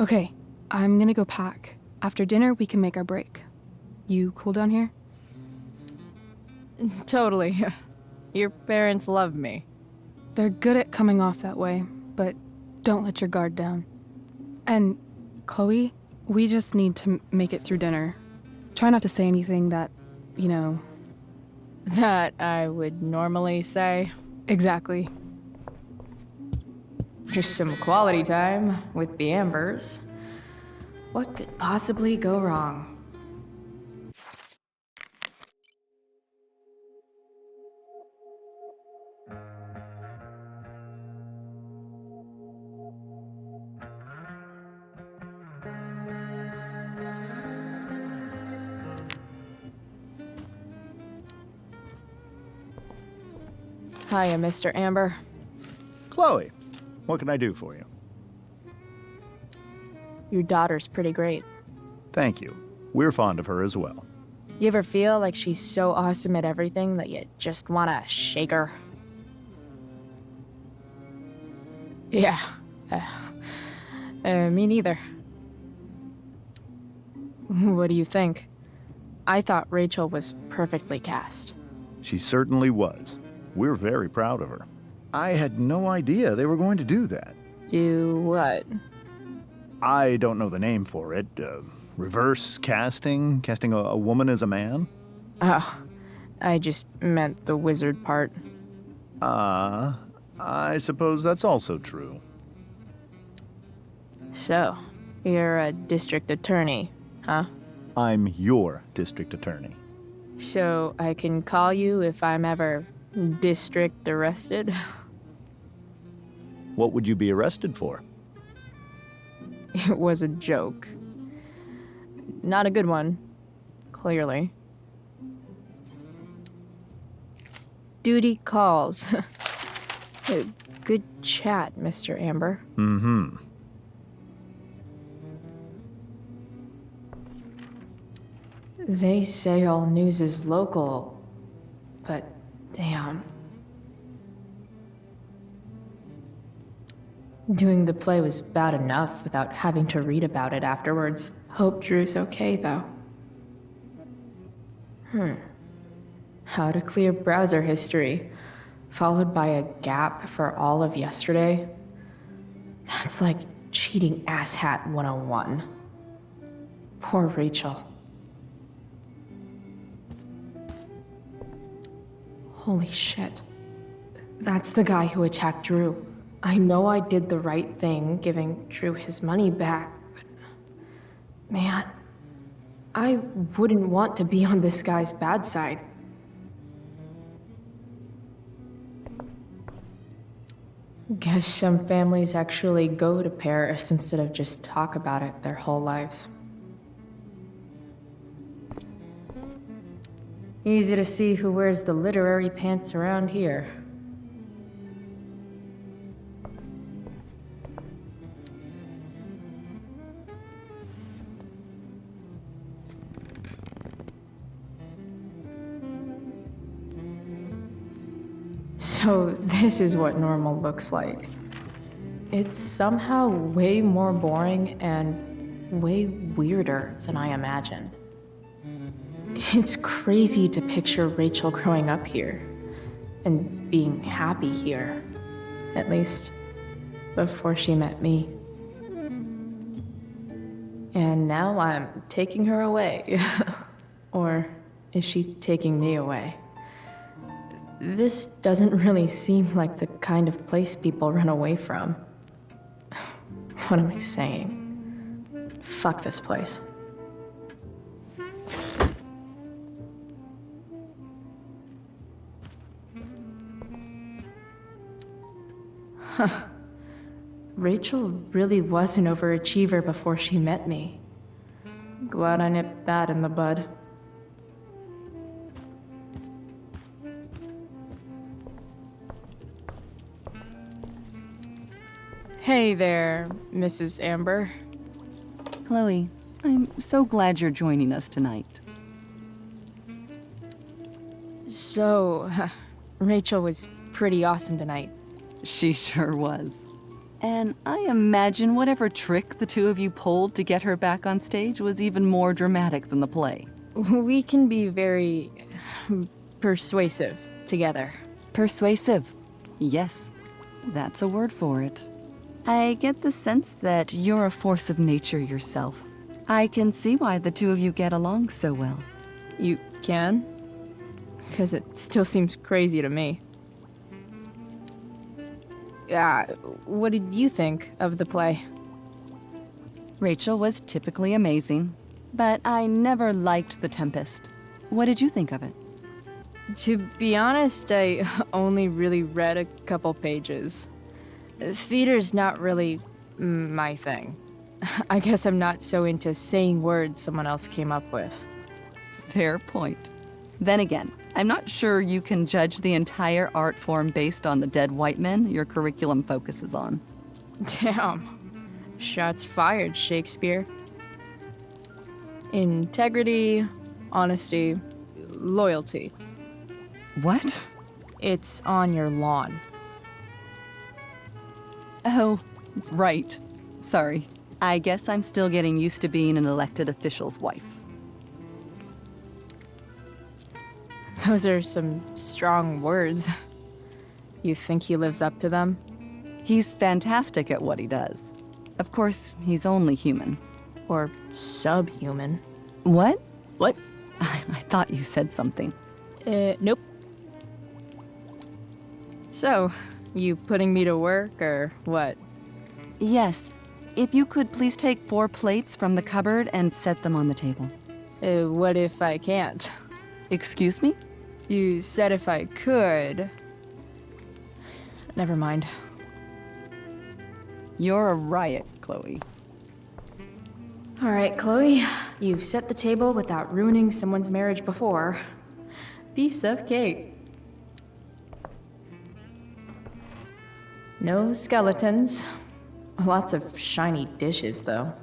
Okay, I'm gonna go pack. After dinner, we can make our break. You cool down here?
Totally. Your parents love me.
They're good at coming off that way, but don't let your guard down. And, Chloe, we just need to make it through dinner. Try not to say anything that, you know...
That I would normally say.
Exactly.
Just some quality time with the Ambers. What could possibly go wrong? Hiya, Mr. Amber.
Chloe, what can I do for you?
Your daughter's pretty great.
Thank you. We're fond of her as well.
You ever feel like she's so awesome at everything that you just wanna shake her? Yeah. Me neither. What do you think? I thought Rachel was perfectly cast.
She certainly was. We're very proud of her. I had no idea they were going to do that.
Do what?
I don't know the name for it. Reverse casting? Casting a woman as a man?
Oh, I just meant the wizard part.
I suppose that's also true.
So, you're a district attorney, huh?
I'm your district attorney.
So I can call you if I'm ever district arrested?
What would you be arrested for?
It was a joke. Not a good one, clearly. Duty calls. Good chat, Mr. Amber.
Mm-hmm.
They say all news is local, but damn. Doing the play was bad enough without having to read about it afterwards. Hope Drew's okay, though. How to clear browser history, followed by a gap for all of yesterday? That's like cheating asshat 101. Poor Rachel. Holy shit. That's the guy who attacked Drew. I know I did the right thing, giving Drew his money back, but... man, I wouldn't want to be on this guy's bad side. Guess some families actually go to Paris instead of just talk about it their whole lives. Easy to see who wears the literary pants around here. So this is what normal looks like. It's somehow way more boring and way weirder than I imagined. It's crazy to picture Rachel growing up here and being happy here, at least before she met me. And now I'm taking her away. Or is she taking me away? This doesn't really seem like the kind of place people run away from. What am I saying? Fuck this place. Huh. Rachel really was an overachiever before she met me. Glad I nipped that in the bud. Hey there, Mrs. Amber.
Chloe, I'm so glad you're joining us tonight.
So, Rachel was pretty awesome tonight.
She sure was. And I imagine whatever trick the two of you pulled to get her back on stage was even more dramatic than the play.
We can be very persuasive together.
Persuasive. Yes, that's a word for it. I get the sense that you're a force of nature yourself. I can see why the two of you get along so well.
You can? Because it still seems crazy to me. What did you think of the play?
Rachel was typically amazing, but I never liked The Tempest. What did you think of it?
To be honest, I only really read a couple pages. Theater's not really my thing. I guess I'm not so into saying words someone else came up with.
Fair point. Then again, I'm not sure you can judge the entire art form based on the dead white men your curriculum focuses on.
Damn. Shots fired, Shakespeare. Integrity, honesty, loyalty.
What?
It's on your lawn.
Oh, right. Sorry. I guess I'm still getting used to being an elected official's wife.
Those are some strong words. You think he lives up to them?
He's fantastic at what he does. Of course, he's only human.
Or subhuman.
What?
What?
I thought you said something.
Nope. So, you putting me to work, or what?
Yes. If you could please take 4 plates from the cupboard and set them on the table.
What if I can't?
Excuse me?
You said if I could. Never mind.
You're a riot, Chloe.
All right, Chloe. You've set the table without ruining someone's marriage before. Piece of cake. No skeletons. Lots of shiny dishes, though.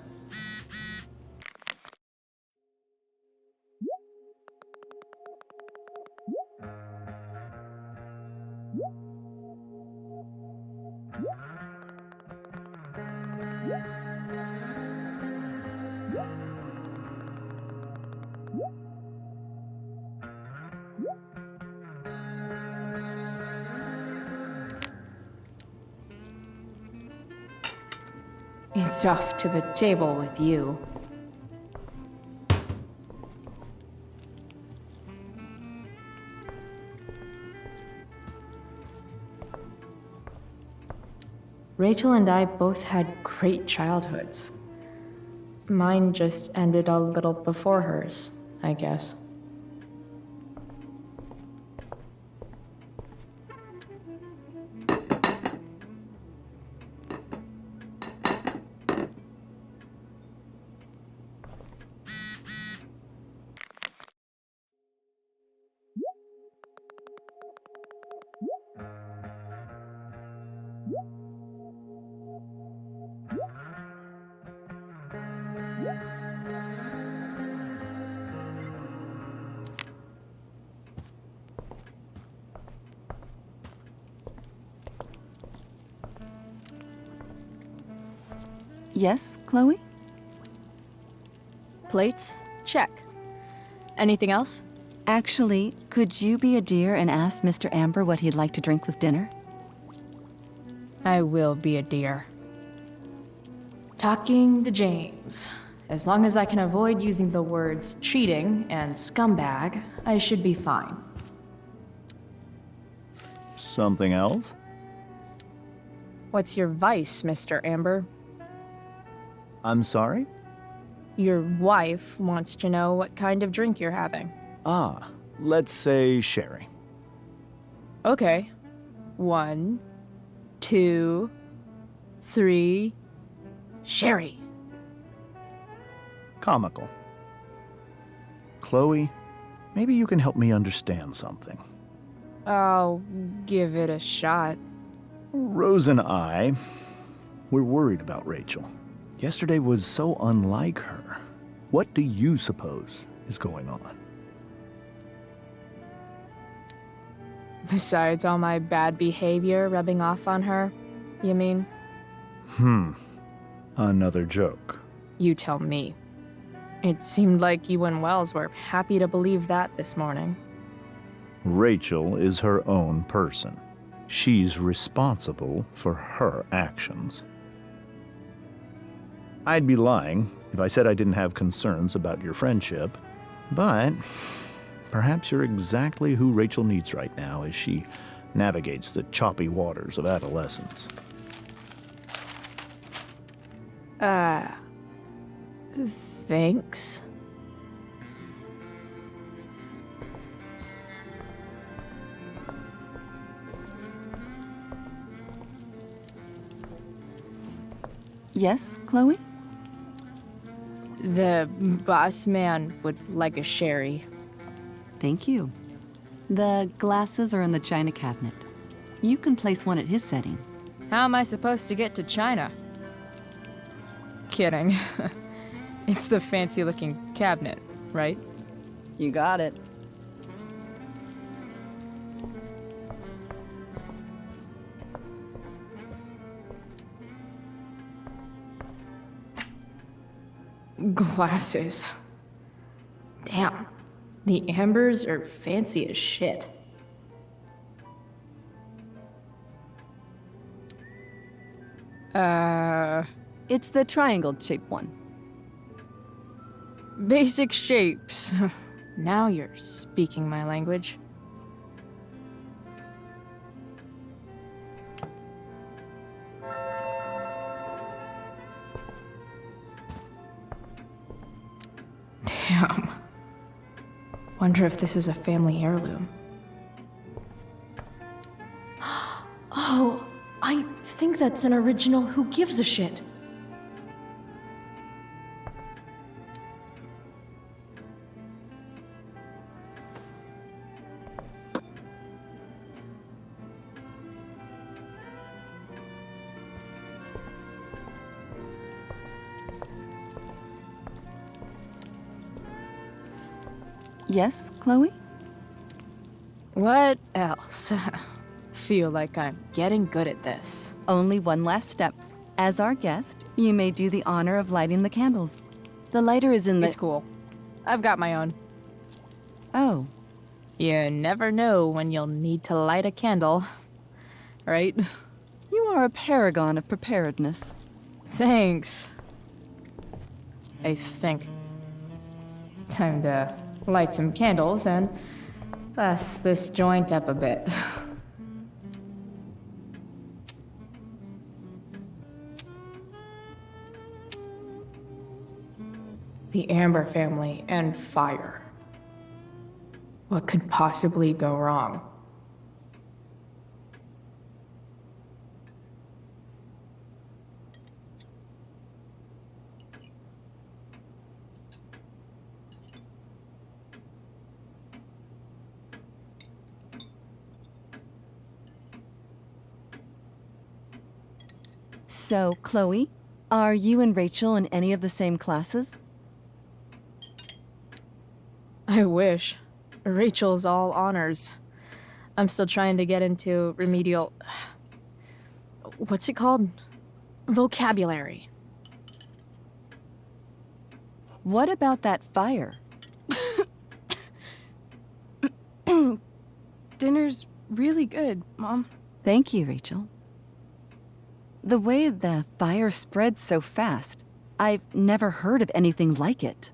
It's off to the table with you. Rachel and I both had great childhoods. Mine just ended a little before hers, I guess.
Yes, Chloe?
Plates? Check. Anything else?
Actually, could you be a dear and ask Mr. Amber what he'd like to drink with dinner?
I will be a dear. Talking to James. As long as I can avoid using the words cheating and scumbag, I should be fine.
Something else?
What's your vice, Mr. Amber?
I'm sorry?
Your wife wants to know what kind of drink you're having.
Ah, let's say sherry.
Okay. 1, 2, 3. Sherry.
Comical. Chloe, maybe you can help me understand something.
I'll give it a shot.
Rose and I, we're worried about Rachel. Yesterday was so unlike her. What do you suppose is going on?
Besides all my bad behavior rubbing off on her, you mean?
Another joke.
You tell me. It seemed like you and Wells were happy to believe that this morning.
Rachel is her own person. She's responsible for her actions. I'd be lying if I said I didn't have concerns about your friendship, but perhaps you're exactly who Rachel needs right now as she navigates the choppy waters of adolescence.
Thanks.
Yes, Chloe?
The boss man would like a sherry.
Thank you. The glasses are in the china cabinet. You can place one at his setting.
How am I supposed to get to China? Kidding. It's the fancy-looking cabinet, right?
You got it.
Glasses. Damn. The Ambers are fancy as shit.
It's the triangle-shaped one.
Basic shapes. Now you're speaking my language. Damn. Wonder if this is a family heirloom. Oh, I think that's an original Who Gives a Shit.
Yes, Chloe?
What else? Feel like I'm getting good at this.
Only one last step. As our guest, you may do the honor of lighting the candles. The lighter is in the—
It's cool. I've got my own.
Oh.
You never know when you'll need to light a candle, right?
You are a paragon of preparedness.
Thanks. I think. Time to light some candles and bust this joint up a bit. The Amber family and fire. What could possibly go wrong?
So, Chloe, are you and Rachel in any of the same classes?
I wish. Rachel's all honors. I'm still trying to get into remedial... What's it called? Vocabulary.
What about that fire?
Dinner's really good, Mom.
Thank you, Rachel. The way the fire spread so fast, I've never heard of anything like it.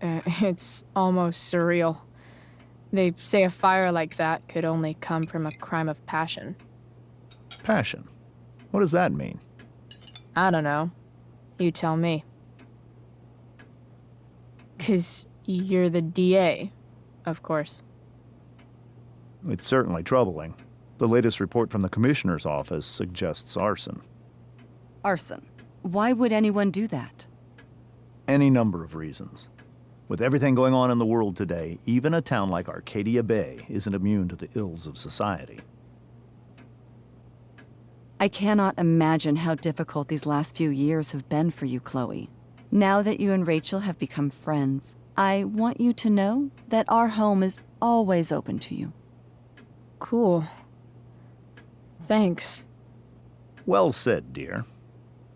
It's almost surreal. They say a fire like that could only come from a crime of passion.
Passion? What does that mean?
I don't know. You tell me. 'Cause you're the DA, of course.
It's certainly troubling. The latest report from the commissioner's office suggests arson.
Arson. Why would anyone do that?
Any number of reasons. With everything going on in the world today, even a town like Arcadia Bay isn't immune to the ills of society.
I cannot imagine how difficult these last few years have been for you, Chloe. Now that you and Rachel have become friends, I want you to know that our home is always open to you.
Cool. Thanks.
Well said, dear.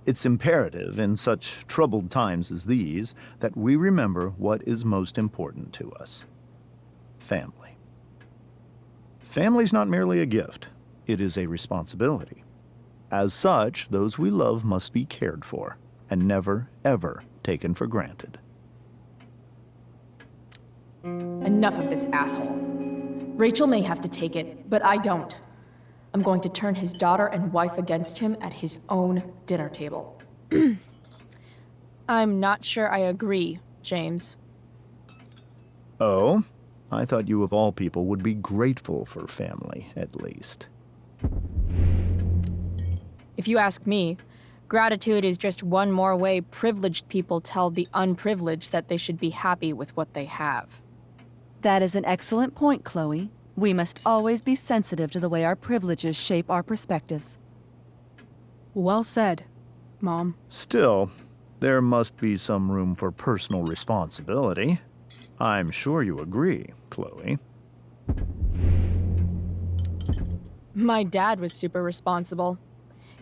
It's imperative in such troubled times as these that we remember what is most important to us. Family. Family's not merely a gift, it is a responsibility. As such, those we love must be cared for and never, ever taken for granted.
Enough of this asshole. Rachel may have to take it, but I don't. I'm going to turn his daughter and wife against him at his own dinner table. I'm not sure I agree, James.
Oh? I thought you of all people would be grateful for family, at least.
If you ask me, gratitude is just one more way privileged people tell the unprivileged that they should be happy with what they have.
That is an excellent point, Chloe. We must always be sensitive to the way our privileges shape our perspectives.
Well said, Mom.
Still, there must be some room for personal responsibility. I'm sure you agree, Chloe.
My dad was super responsible.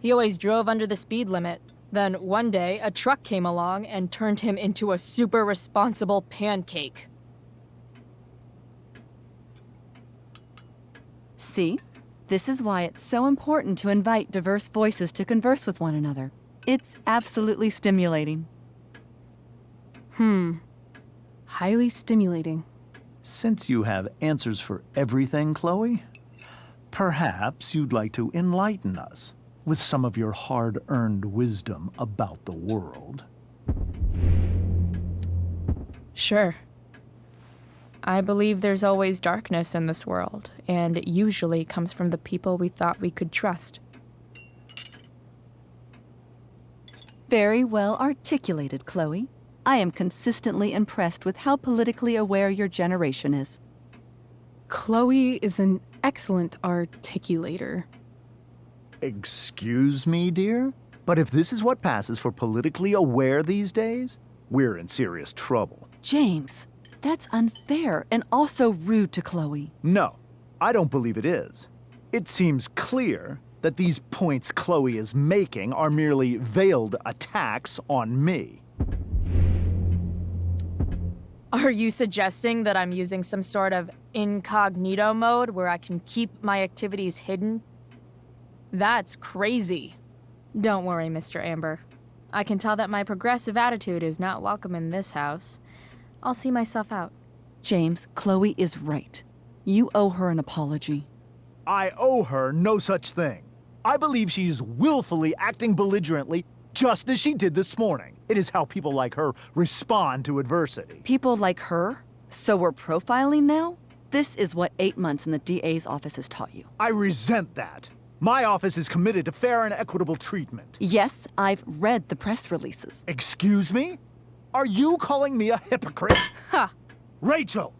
He always drove under the speed limit. Then one day, a truck came along and turned him into a super responsible pancake.
See? This is why it's so important to invite diverse voices to converse with one another. It's absolutely stimulating.
Highly stimulating.
Since you have answers for everything, Chloe, perhaps you'd like to enlighten us with some of your hard-earned wisdom about the world.
Sure. I believe there's always darkness in this world, and it usually comes from the people we thought we could trust.
Very well articulated, Chloe. I am consistently impressed with how politically aware your generation is.
Chloe is an excellent articulator.
Excuse me, dear? But if this is what passes for politically aware these days, we're in serious trouble.
James, that's unfair and also rude to Chloe.
No, I don't believe it is. It seems clear that these points Chloe is making are merely veiled attacks on me.
Are you suggesting that I'm using some sort of incognito mode where I can keep my activities hidden? That's crazy. Don't worry, Mr. Amber. I can tell that my progressive attitude is not welcome in this house. I'll see myself out.
James, Chloe is right. You owe her an apology.
I owe her no such thing. I believe she's willfully acting belligerently, just as she did this morning. It is how people like her respond to adversity.
People like her? So we're profiling now? This is what 8 months in the DA's office has taught you.
I resent that. My office is committed to fair and equitable treatment.
Yes, I've read the press releases.
Excuse me? Are you calling me a hypocrite?
Ha!
Rachel!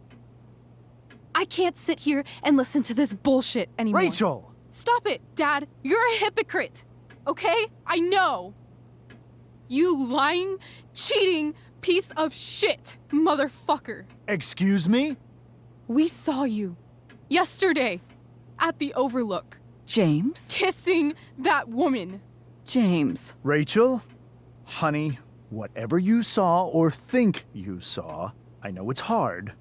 I can't sit here and listen to this bullshit anymore.
Rachel!
Stop it, Dad! You're a hypocrite! Okay? I know! You lying, cheating piece of shit, motherfucker!
Excuse me?
We saw you yesterday at the Overlook.
James?
Kissing that woman.
James.
Rachel? Honey, whatever you saw or think you saw, I know it's hard,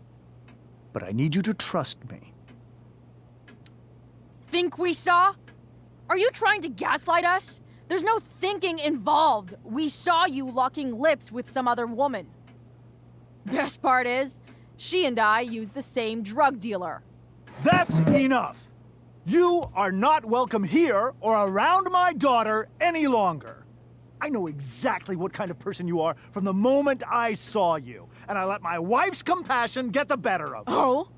but I need you to trust me.
Think we saw? Are you trying to gaslight us? There's no thinking involved. We saw you locking lips with some other woman. Best part is, she and I used the same drug dealer.
That's enough! You are not welcome here or around my daughter any longer. I know exactly what kind of person you are from the moment I saw you, and I let my wife's compassion get the better of me.
Oh?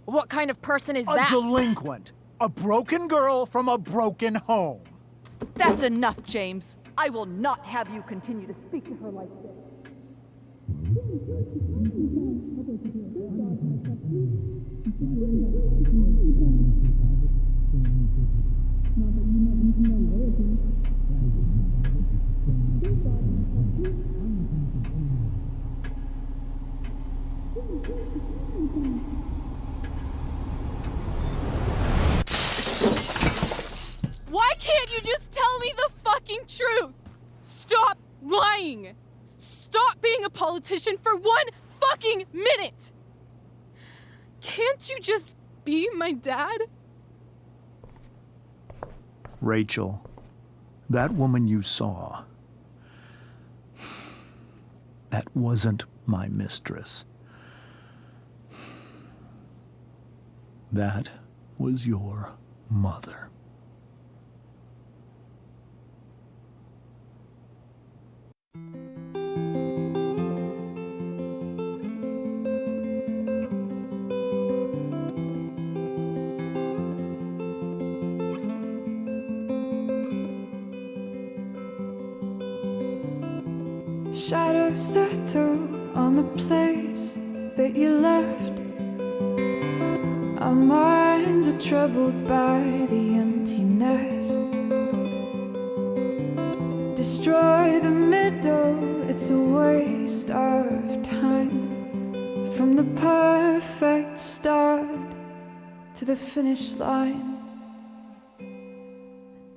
What kind of person is that?
A delinquent. A broken girl from a broken home.
That's enough, James. I will not have you continue to speak to her like this.
Why can't you just tell me the fucking truth? Stop lying! Stop being a politician for 1 fucking minute! Can't you just be my dad?
Rachel, that woman you saw, that wasn't my mistress. That was your mother.
Shadows settle on the place that you left. Our minds are troubled by the emptiness. Destroy the middle, it's a waste of time. From the perfect start to the finish line.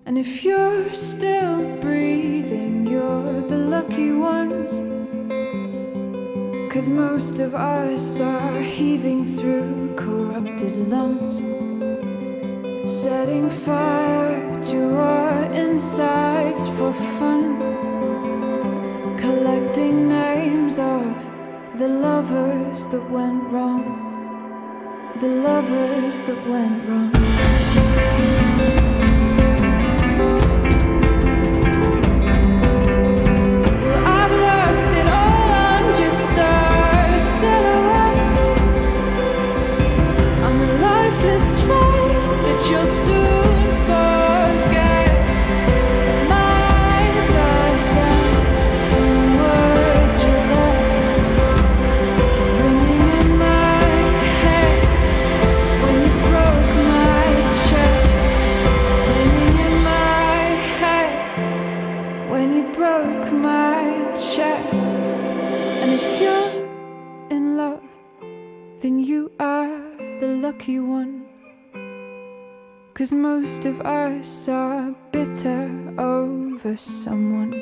And if you're still breathing, you're the lucky ones. 'Cause most of us are heaving through corrupted lungs, setting fire to our insides for fun, collecting names of the lovers that went wrong, the lovers that went wrong. Lucky one, 'cause most of us are bitter over someone,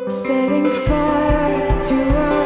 setting fire to our